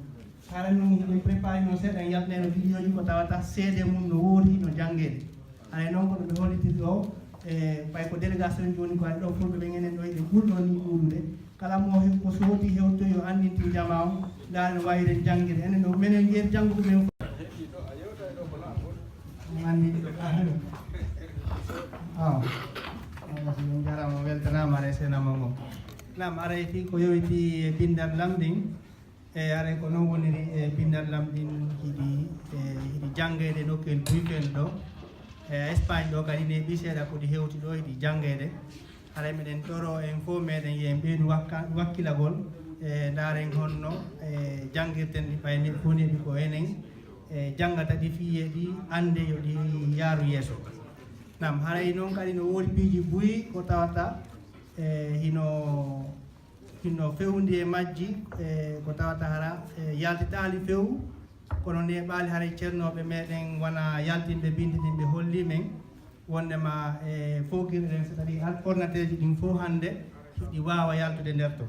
hara noon hiɗen préparé noon seeɗa en yaltneno vidéo ji ko tawata seede mum no woori no janngede hay noon kono ɓe hollitir ɗo e ɓay ko délégation joni ko hay ɗo fulɓe ɓen enen ɗo eɗen ɓurɗo ni ɗuɗude kala mo ko sohoti hewto yo andinti jama o ndaara no wawiren janngide enen ɗo minen jeeri jannguɓe men on jarama weltanama aray senama ngom nam aray fi ko yowiti e bindal lamɗin e aray ko noon woniri e bindal lamɗin hiɗi janggede nokkel Bruxelles ɗo e Espagne ɗo kadi ne ɓi seeɗa koɗi hewti ɗo hiɗi janggede aray meɗen toro en fof meɗen yen ɓeydu wakkilagol e daren honno e janggirten ɗi ɓayne foneɓi ko enen e janggata ɗi fiye ɗi ande yo ɗi yaaru yeeso nam haray noon kadi no woodi piiji buyi ko tawata e hino fewndi e majji e ko tawata hara yaltitaali few kono neɓaali haray ceernoɓe meɗen wona yaltinde bindi ɗin ɓe holli men wondema e fowkirɗen so kadi ordinateur ji ɗin fof hannde ɗi wawa yaltude nder ton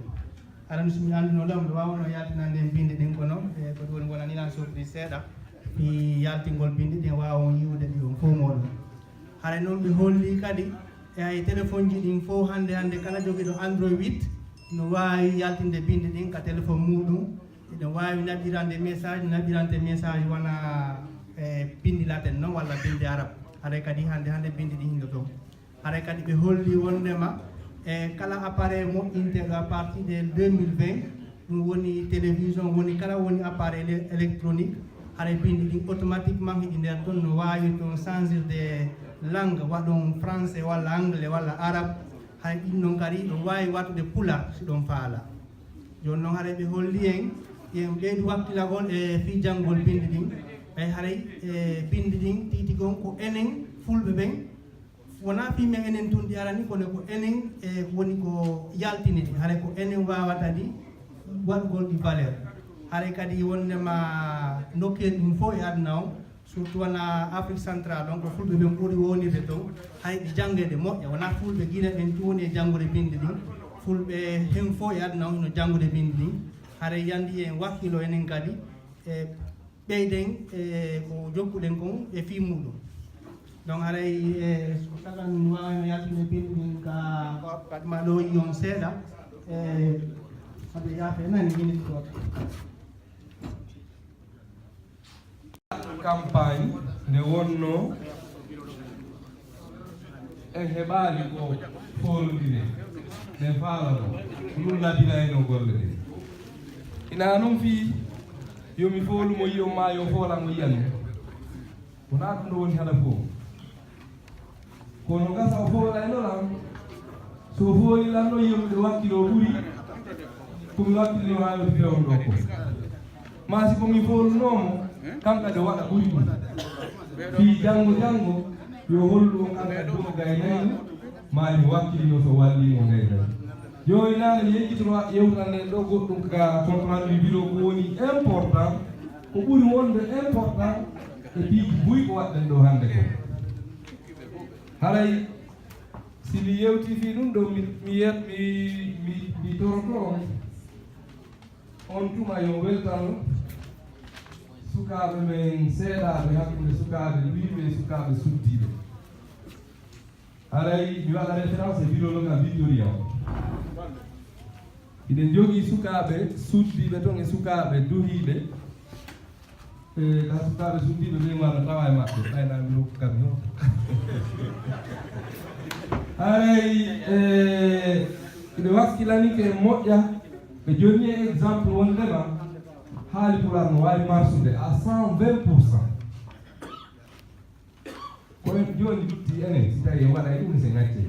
aɗa somi anduno ɗam ɗo wawno yaltinande en bindi ɗin kono e ko ɗum woni wona nilan sofri seeɗa fi yaltingol bindi ɗin wawa on yiwde ɗi on fof moɗon haray noon ɓe holli kadi e hay téléphone ji ɗin fof hannde kala joguiɗo Android 8 no wawi yaltinde bindi ɗin ka téléphone muɗum eɗen wawi naɓirande message wona e bindi laten noon walla bindi arabe haray kadi hannde bindi ɗi hindo ɗon haray kadi ɓe holli wondema e kala appareil moƴƴinteɗo à partir de 2020 ɗum woni télévision woni kala woni appareil électronique haray bindi ɗin automatiquement hiɗi nder toon no wawi toon changirde langue waɗon français walla anglais walla arabe hay ɗin noon kadi ɗum wawi wattude pulaar si ɗon faala joni noon haray ɓe holli en yen ɓeydu wakkilagol e fi janngol bindi ɗin ɓay haray e bindi ɗin tigi gon ko enen fulɓe ɓen wona fi men enen tun ɗi arani kono ko enen e woni ko yaltini ɗi haray ko enen wawata ɗi waɗgol ɗi valeur haray kadi wondema nokkel ɗum fof e aduna o surtout wona Afrique central donc fulɓe ɓen ɓuuri wonirde toon hay ɗi janggede moƴƴa wona fulɓe guine ɓen tun woni e janngude bindi ɗin fulɓe hen fof e aduna o no janngude bindi ɗin haray yandi en wakkilo enen kadi e ɓeyden e ko jokkuɗen kon e fi muɗum donc haray e so tagan wawano yaltinde bindi ɗin ka kadma ɗo yi on seeɗa e haɓe yaafe nani minute goto campagne nde wonno en heɓaali ko foolodire nde faalano ɗum labinayno golle ɗe ina noon fii yomi foolumo yiyom ma yo foolanmo yiyanmi wona ɗum ɗo woni haɗa fof kono gasa o foolaynolan so foolilanno yiyomɗe wakkilo ɓuri komi wakkilino haaweti fewon ɗo ko ma si komi foolunomo kanka de waɗa ɓuri ɗum fi janngo yo hollu on kanka ɗum gaynayno ma mi wakkilino so wallimo gaynay joni nane mi yejjitoma yewtande ɗo goɗɗum ka compte rendu bureau ko woni important ko ɓuri wonde important e piiji buy ko waɗɗen ɗo hannde ko haray si mi yewti fi ɗum ɗo mi toroto on tuma yo weltan sukaɓe men seeɗaɓe hakkude sukaɓe wiɓe e sukaɓe suddiɓe haray mi waɗa référence e bureau local Victoria o iɗen jogii sukaɓe suddiɓe toon e sukaɓe duhiɓe ka sukaɓe suddiɓe ɓe wano tawa e maɓɓe ɓaynami hokku kam yo haray ɓe wakkilanike moƴƴa ɓe jonni exemple wondema haali pulaar no wawi marsude à 120%. koyen joni lutti enen si tawi en waɗa e ɗum se ŋacce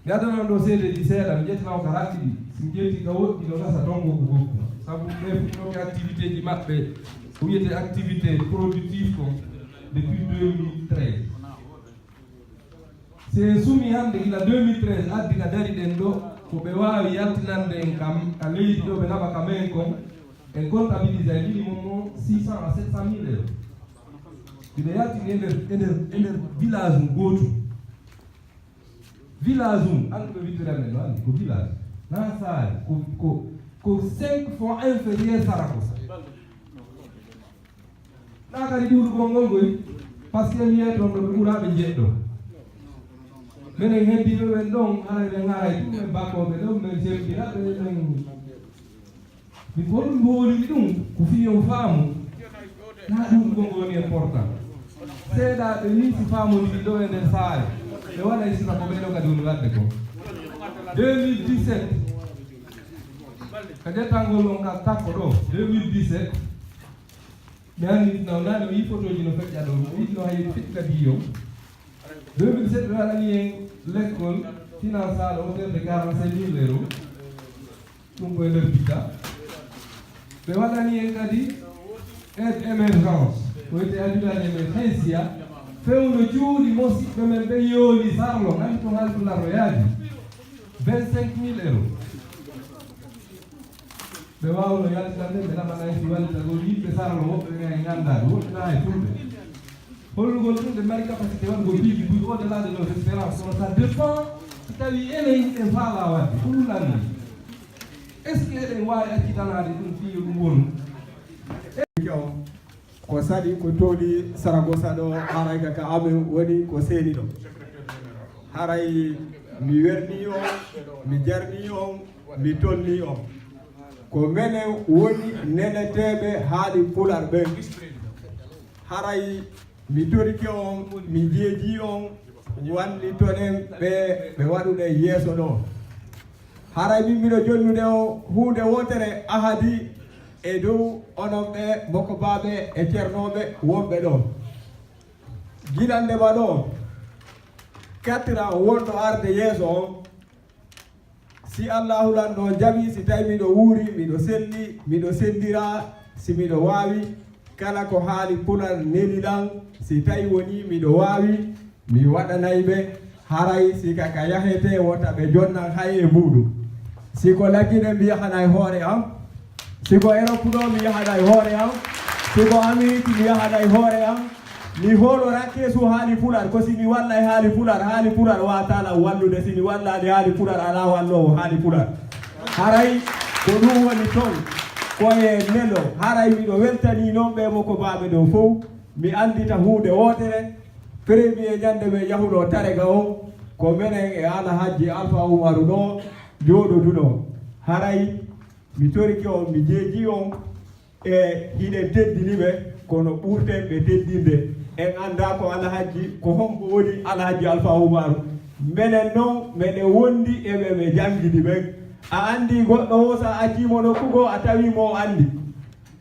mi addanan ɗo seedeji seeɗa mi ƴettanao ko rakkiɗi si ƴetti ka woɗɗi no gasa tongo ko gokku sabu ɓe fuɗɗoke activité ji maɓɓe ko wiyete activité productive ko depuis 2013 se sumi hande ila 2013 addi ka dari ɗen ɗo ko ɓe wawi yaltinande en kam ka leydi ɗo ɓe naɓa ka men kon en comptabilise e minimum 600 à 700 000 euros ɓiɗo yaltini e nder village um gootum village um anduɓe Victoria men no andi ko village na saari ko 5 fois inférieur Saragossa na kadi ɗiwɗugol ngol goy par ce que mi yeyton ɗo ɓe ɓuraɓe jeɗɗo minen heddiɓe ɓen ɗon haray ɓe garay ɗum e bakkoɓe ɗon min semtiraɓe ɗen min ko ɗum hoolimi ɗum ko fiyo faamu na ɗum ɗum woni important seeɗaɓe ni si faamodiri ɗo e nder saare ɓe waɗa sina ko ɓeɗo kadi woni wadde ko 2017 ka ƴettangol on ka takko ɗo 2017 mi anndi nani o yi photoji no feƴƴa ɗo o yiɗno hay fiɗka biyo 2017 ɓe waɗani en l'école finançaɗo hauteur de 45 000 euros ɗum koye nder bidda ɓe waɗani en kadi aide émergence ko wiyete adduɗani men hensia fewno juuɗi mosiɓɓe men ɓe yooli sarlo andi to haldularro yaaji 25 000 euros ɓe wawno yaltande ɓe naɓana en si wallitagol yimɓe sarlo woɓɓe ɓe gandade woɗɗina e fulɓe hollugol ɗum ɓe mari capacité waɗgo piiji buy au delà de nos espérances kono ça dépend so tawi enen yimɓe faala wadde ko ɗum anni est ce que eɗen wawi accitanade ɗum fiyo ɗum wonu ko saɗi ko tooɗi Saragossa ɗo haray ka amen woni ko seeni ɗo haray mi werni on mi jarni on mi tolni on ko menen woni neneteɓe haali pular ɓen haray mi torike on mi jeeji on wallitoɗen ɓe waɗuɗe yeeso ɗo haray min mbiɗo jonnude o hunde wotere ahadi e dow onon ɓe mbokko baaɓe e ceernoɓe wonɓe ɗo giɗandema ɗo 4 ans wonɗo arde yeeso on si allahu lan ɗo jaɓi si tawi miɗo wuuri miɗo selli miɗo sendira si miɗo wawi kala ko haali pular neliɗan si tawi woni miɗo wawi mi waɗanayɓe haray si kaka yahete wota ɓe jonnan hay e mbuɗu siko laggine mi yahanay hoore am siko Europe ɗo mi yahanay hoore am siko Amérique mi yahanay hoore am mi hoolora keesu haali pular ko si mi walla e haali pular watala wallude si mi wallani haali pular ala wallowo haali pular haray ko ɗum woni toon koye nelo haray miɗo weltani noon ɓe moko baɓe ɗo fof mi andita hunde wotere premier ñande ɓe yahuɗo tarega o ko menen e Alhaji Alpha Umaru ɗo joɗoduɗo haray mi toriki on mi jeeji on e hiɗen teddiniɓe kono ɓurten ɓe teddinde en anda ko Alhaji ko hombo woni Alhaji Alpha Umaru minen noon meɗen wondi eɓe ɓe jangguidi ɓen a andi goɗɗo o sa accimo nokkugo a tawimo o andi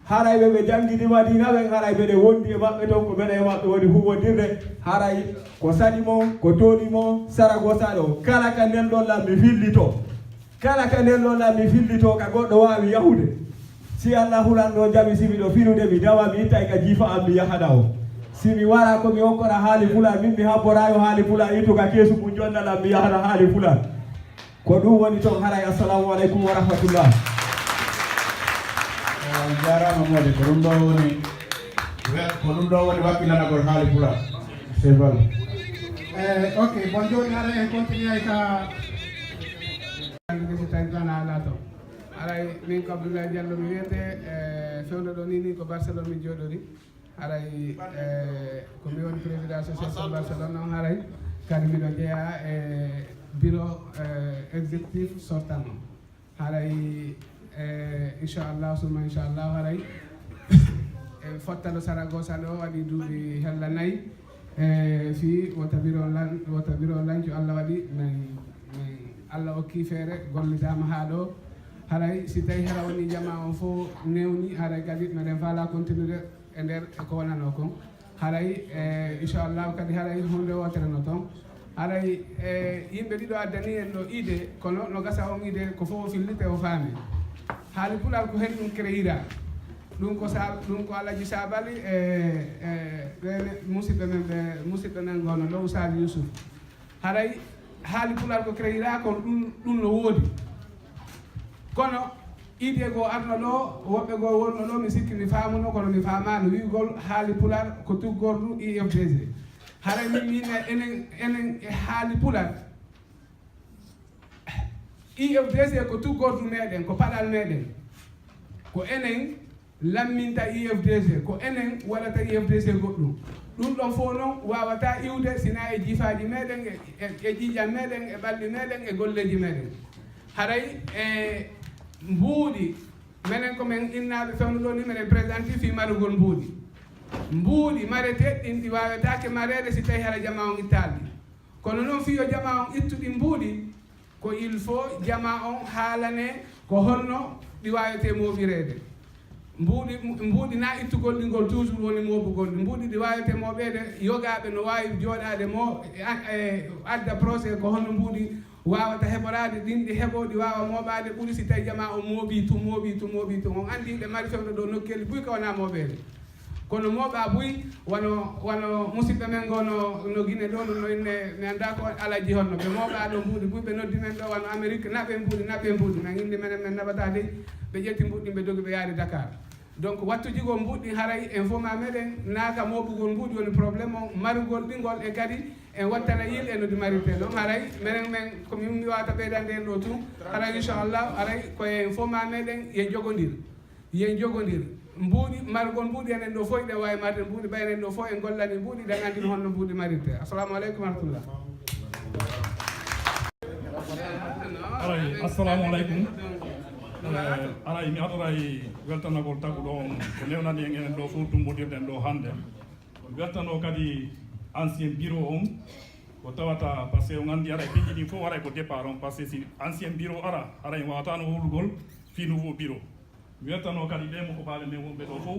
haray ɓe jangguidi Madina ɓen haray ɓeɗe wondi e maɓɓe toon ko minen e maɓɓe woni huwodirde haray ko saɗi mon ko tooni mon Saragossa ɗo kala ka nden ɗon lam mi fillito kala ka nden ɗon lam mi fillito ka goɗɗo wawi yahude si Allah hulanɗo jaɓi si miɗo finude mi dawa mi ittay ka jiifa am mi yahana o si mi wara ko mi hokkora haali fular min mi habborayo haali fular ittuka keesu mum jonnalam mi yahana haali fular ko ɗum woni toon haray assalamu aleykum wa rahmatullah. jarama mode ko ɗum ɗo woni wakkilanagol haali pula c'est vrai. Ok, bon joni ara en continue ka si tawi tan ala to aray min ko Abdoulaye Diallo mi wiyete fewno ɗo ni ko Barcelone mi jooɗori aray ko mi woni président association Barcelone noon haray kadi miɗo jeeya bureau exécutif sortant o haray inchallah suma inchallah haray fottalo Saragossa ɗo waɗi duuɓi hella nayyi fi wota bureau lanco Allah waɗi Allah okki feere gollitama ha ɗo haray si tawi hara woni jama on fof newni haray kadi meɗen faala continude e nder ko wonano kon haray inchallah kadi haray hunde wotere no toon haray yimɓe ɗiɗo addani en ɗo ide kono no gasa on ide ko fof o fillite o faami haali pulal ko hen ɗum créira ɗum ko alaji sabali musidɓe men gono low sali Youssouf haray haali pulal ko créira ko ɗum no woodi kono ide go arno ɗo woɓɓe go wonno ɗo mi sikki mi faamuno kono mi faamano wiigol haali pular ko tuggordu IFDG haray min enen haali pular IFDG ko tuggordu meɗen ko paɗal meɗen ko enen lamminta IFDG ko enen waɗata IFDG goɗɗum ɗum ɗon fof noon wawata iwde sina e jiifaji meɗen e ƴiƴam meɗen e ɓalli meɗen e golleji meɗen haray mbuuɗi minen komin innaɓe fewno ɗo ni minen présenté fi marugol mbuuɗi marete ɗin ɗi wawetake marede si tawi hara jama on ittaɗi kono noon fiyo jama on ittuɗi mbuuɗi ko il faut jama on haalane ko honno ɗi wawete moɓirede mbuuɗi na ittugol ɗingol toujours woni moɓugol ɗi mbuuɗi ɗi wawete moɓede yogaɓe no wawi joɗade adda procès ko honno mbuuɗi wawata heɓorade ɗin ɗi heɓo ɗi wawa moɓade ɓuuri si tawi jama o mooɓi tum on andi ɓe mari fewno ɗo nokkelli buy ka wona moɓede kono moɓa buy wono musidɓe men go no Guinée ɗo no inne mi anda ko alaji honno ɓe moɓa ɗo mbuuɗi buy ɓe noddi men ɗo wono Amérique naɓe mbuuɗi nan inde menen men naɓata de ɓe ƴetti mbuuɗi ɓe dogi ɓe yaari Dakar donc wattujigol mbuuɗi haray en fof ma meɗen naaka moɓugol mbuuɗi woni probléme o marugol ɗingol e kadi en wattana yilɗe no ɗi marite ɗon haray minen men komi mi wawata ɓeydande en ɗo tum haray inchallah haray koye fof ma meɗen yen jogodir mbuuɗi marugol mbuuɗi enen ɗo fof ɗen wawi marde mbuuɗi ɓaynen ɗo fof en gollani mbuuɗi ɗen andin honno mbuuɗi marite assalamu aleykum wa rahmatullah assalamu aleykum aray mi aɗoray weltanagol tagu ɗon ko newnani en enen ɗo fof tumbodirɗen ɗo hannde weltano kadi ancien bureau on ko tawata par ce que on anndi aray piiji ɗin fof waray ko départ on par ce que si ancien bureau ara aray wawatano howlugol fi nouveau bureau mi weltano kadi ɓe ko ɓaale men wonɓe ɗo fof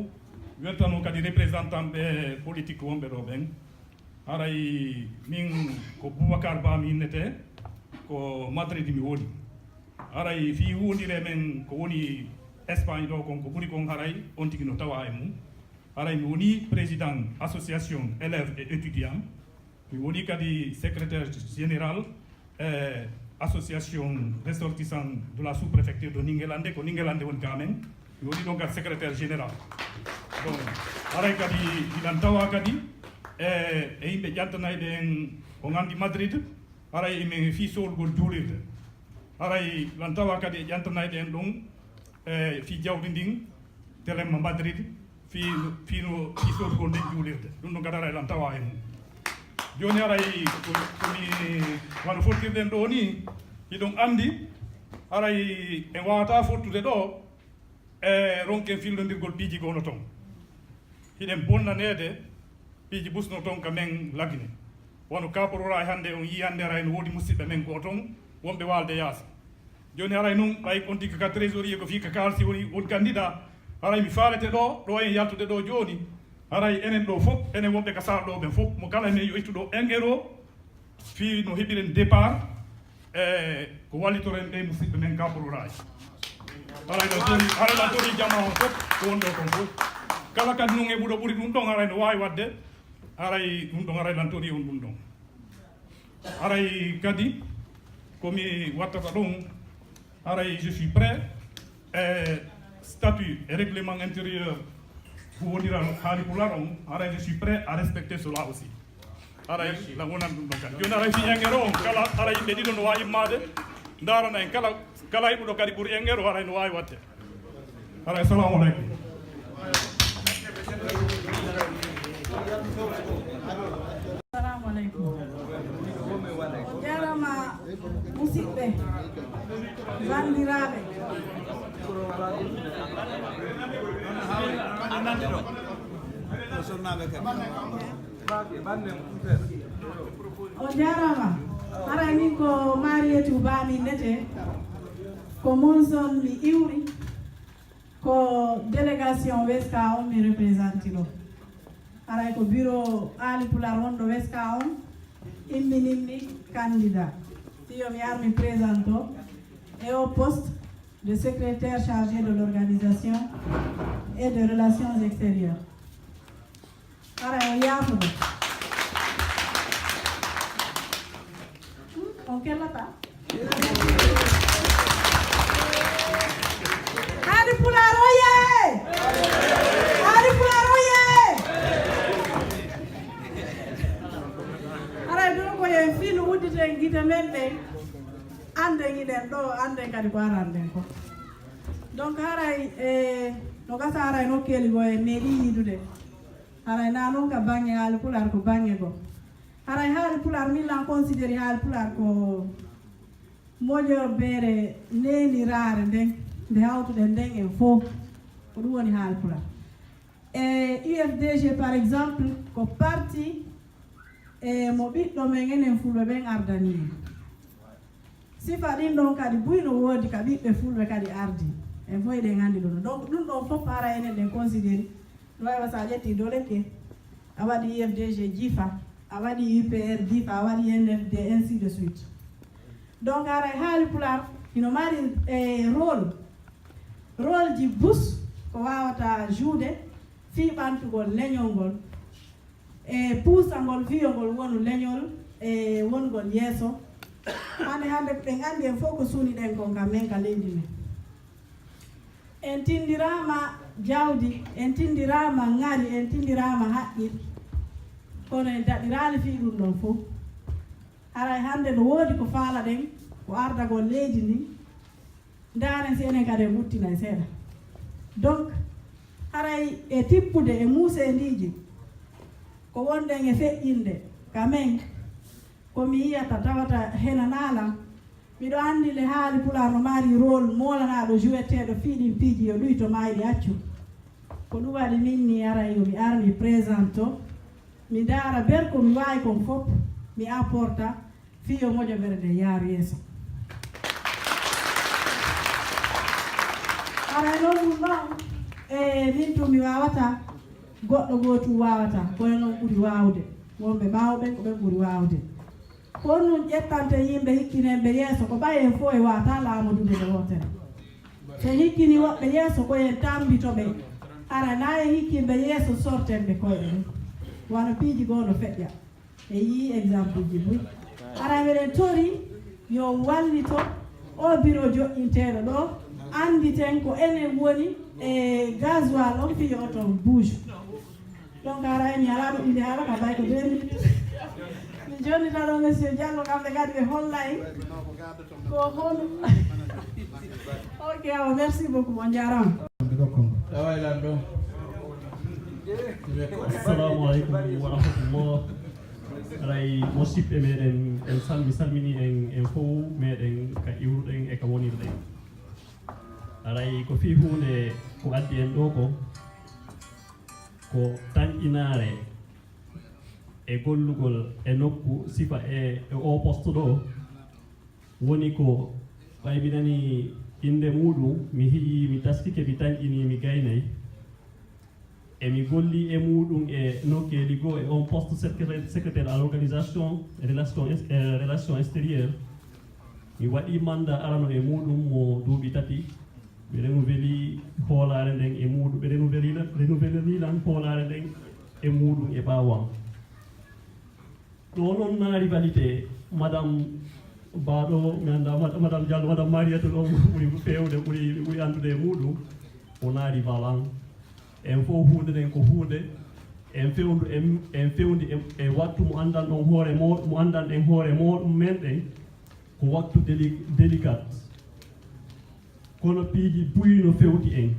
mi weltano kadi représentant ɓe politique wonɓe ɗo ɓen aray min ko Boubacar Ba mi innete ko Madrid mi woni aray fi wondire men ko woni Espagne ɗo kon ko ɓuri kon haray on tigi no tawa e mum haray mi woni président association élèves et étudiants mi woni kadi secrétaire général association ressortissant de la sous-préfecture de Ninguélande ko Ninguélande woni kamen mi woni ɗon kadi secrétaire général donc haray kadi iɗan tawa kadi e yimɓe ƴantanayɗe en ko gandi Madrid haray emin fi sohlugol juulirde haray lan tawa kadi e ƴantanayɗe en ɗum fi jawdi ndin téléma Madrid fi sohlugol nden juulirde ɗum ɗo kadi aray lan tawa e mum joni aray komi wano fottirɗen ɗo ni hiɗon andi aray en wawata fottude ɗo e ronken fillodirgol piiji gono toon hiɗen bonnanede piiji busno toon ka men lagine wono kaporora hannde on yi hannde aray no woodi musidɓe men goo toon wonɓe walde yaasa joni haray noon ɓay on tigga ka trésorier ko fi ka kalsi woni candidat haray mi faalete ɗo en yaltude ɗo joni haray enen ɗo fof enen wonɓe ka sal ɗo ɓen fof mo kala men yo ittuɗo 1 euro fi no heɓiren départ ko wallitoren ɓe musidɓe men kapororaji haray la tori jama on fof ko wonɗo kon fof kala kadi noon e ɓuuɗo ɓuuri ɗum ɗon haray no wawi wadde haray ɗum ɗon haray lan tori on ɗum ɗon haray kadi komi wattata ɗum haray je suis prêt statut et règlement intérieur pour woniral haalipulaar on haray je suis prêt à respecter cela aussi haray la wonan ɗum ɗon kadi joni haray fi engrais on kala haray yimɓe ɗiɗo no wawi immade darana en kala yiɗuɗo kadi ɓuuri engrais o haray no wawi watte haray assalamu aleykum assalamu aleykum on jarama musidɓe bandiraɓe on jarama haray min ko Mariétou Bami Nete ko Monson mi iwri ko délégation Weska on mi représente ɗo haray ko bureau Ali Pular wonɗo Weska on imminimmi candidat fiyo mi armi présente o et au poste de secrétaire chargé de l'organisation et des relations extérieures haray on yaafuɗo on kellata Ali Pular oye Ali Pular oye haray ɗo koye fino udditen guite men ɗen ande giɗen ɗo ande kadi ko aranden ko donc haray no gasa haray nokkeli go e meeɗi yiidude haray na noon ka banggue haali pular ko banggue go haray haali pular millan considéri haali pular ko moƴoɓere nenirare nden nde hawtuɗen nden en fof ko ɗum woni haali pular e UFDG par exemple ko parti mo ɓiɗɗo men enen fulɓe ɓen ardani en sifa ɗin ɗon kadi buyno woodi ka ɓiɓɓe fulɓe kadi ardi en fof eɗen anndi ɗum donc ɗum ɗon fof ara enen ɗen considéri ɗo waywa sa ƴetti do leɗɗe a waɗi UFDG jifa a waɗi UPR jifa a waɗi NFD ainsi de suite donc ara haali pular ino mari rôle ji bus ko wawata juude fii ɓantugol leñol ngol e puusangol fiyogol wonu leñol e wongol yeeso hande ɓen andi en fof ko suuni ɗen kon kam men ka leydi men en tindirama jawdi en tindirama ŋari en tindirama haqqil kono en daɗirali fi ɗum ɗon fof haray hande no woodi ko faala ɗen ko ardagol leydi ndi ndaren si enen kadi en ɓuttina e seeɗa donc haray e tippude e muusendiji ko wonɗen e feƴƴinde kamen komi yiyata tawata henanalam miɗo andi le haali pular no mari rôle molanaɗo jouetteɗo fiiɗin piiji yo ɗuy to mayɗi accu ko ɗum waɗi min ni ara yomi armi présente o mi daara ber ko mi wawi kon fof mi apporta fiyo moƴoɓere nde yaaru yeeso aray noon ɗum ɗon e min to mi wawata goɗɗo gotum wawata koye noon ɓuuri wawde wonɓe ɓawɓe ko ɓen ɓuuri wawde ko nun ƴettante yimɓe hikkineɓe yeeso ko ɓayen fof e wata laamodude nde wotere so hikkini woɓɓe yeeso koyen tambitoɓe ara na e hikkiɓe yeeso sortenɓe koyɗe ɗum wano piiji goo no feƴƴa e yi exemple ji buy ara meɗen tori yo wallito o bureau joƴƴinteɗo ɗo anditen ko enen woni e gasoil on fiyo o ton bouge donc ara en yala ɗo inde haala ka bay ko 2 minutes mi jonnita ɗo monsieur Diallo kamɓe kadi ɓe holla en ko hon ok awa merci beaucoup on jarama tawaylan ɗo assalamu aleykum wa rahmatullah aray musidɓe meɗen en salmini en fof meɗen ka iwruɗen e ka wonirɗen aray ko fi hunde ko addi en ɗo ko tanƴinare e gollugol e nokku sifa e o poste ɗo woni ko ɓay mi nani inde muɗum mi hiƴi mi taskike mi tanƴini mi gaynayi emi golli e muɗum e nokkeli goo e on poste secrétaire à l'organisation relation extérieure mi waɗi mandat arano e muɗum mo duuɓi tati ɓe renouveli hoolare nden e muɗum ɓe renouvelilan hoolare nden e muɗum e ɓawan ɗo noon na rivalité madame baɗo mi anda madame Diallo madame Mariatou ɗo ɓuri fewde ɓuri andude e muɗum o naari balan en fof hunde nden ko hunde en fewndi e wattu mo andan ɗon hoore mo andan en hoore men ɗen ko waktu délicat kono piiji buyi no fewti en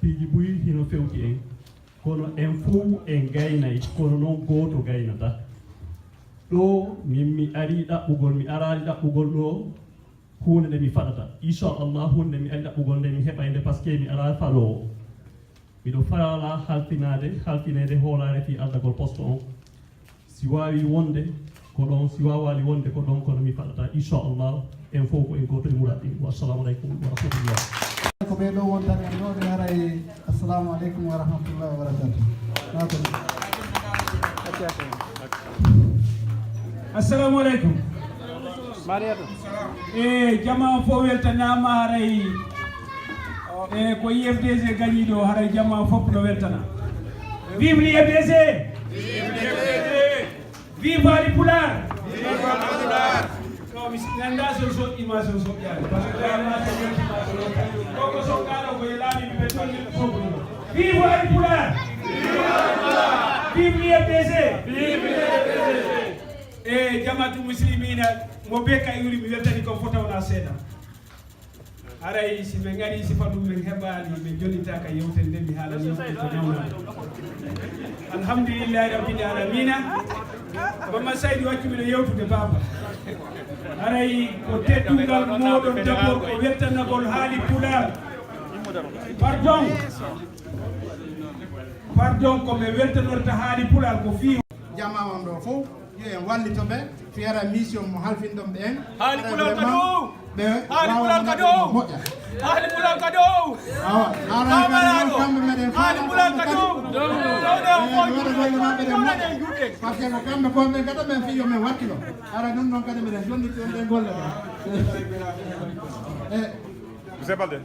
piiji buyi hino fewti en kono en fof en gaynay kono noon gooto gaynata ɗo min mi ari ɗaɓɓugol mi arani ɗaɓɓugol ɗo hunde nde mi faɗata inchallah hunde nde mi ari ɗaɓɓugol nde mi heɓayde par ce que mi ara faɗowo miɗo fala halfinede hoolare fi ardagol poste on si wawi wonde ko ɗon si wawani wonde ko ɗon kono mi faɗata inchallah en fof ko en goto e muraɗi wassalamu aleykum wa rahmatullah ko ɓe ɗo wontan en ɗo ɓe haray assalamu aleykum wa rahmatullahi wa barakatuh assalamu aleykum jama fof weltanama haray ko IFDG gañi ɗo haray jama fof no weltana vive l'IFDG vive Ali Pulaar mi ganda so soƴƴima so soƴƴani par ce que koko sokkaɗo koye laami ɓe tolni fof vive Ali Pulaar vive l'IFDG jamatu muslimina mo be kay wuri mi weltani ko fotawna seeɗa aray si ɓe gari sifa ɗum min heɓani ɓe jonnitaka yewtere nde mi haalani ko ñawna alhamdulillahi rabbil alamina Mama Saydi waccumi no yewtude baba aray ko teddugal moɗon d'abord ko weltanagol haali Pulaar pardon koɓe weltanorta haali Pulaar ko fi jama on ɗo fof yo en wallito ɓe fiyara mission mo halfinɗon ɓe en haali Pulaar ka dow ɓe haali Pulaar ka dow moƴƴa haali Pulaar ka dow kamɓe meɗen haali Pulaar ka dow par ce que ko kamɓe ko ɓe gada men fiyo men wakkilo ara ɗum ɗon kadi miɗen jonniti on ɓe golle ɗo Monsieur Balde.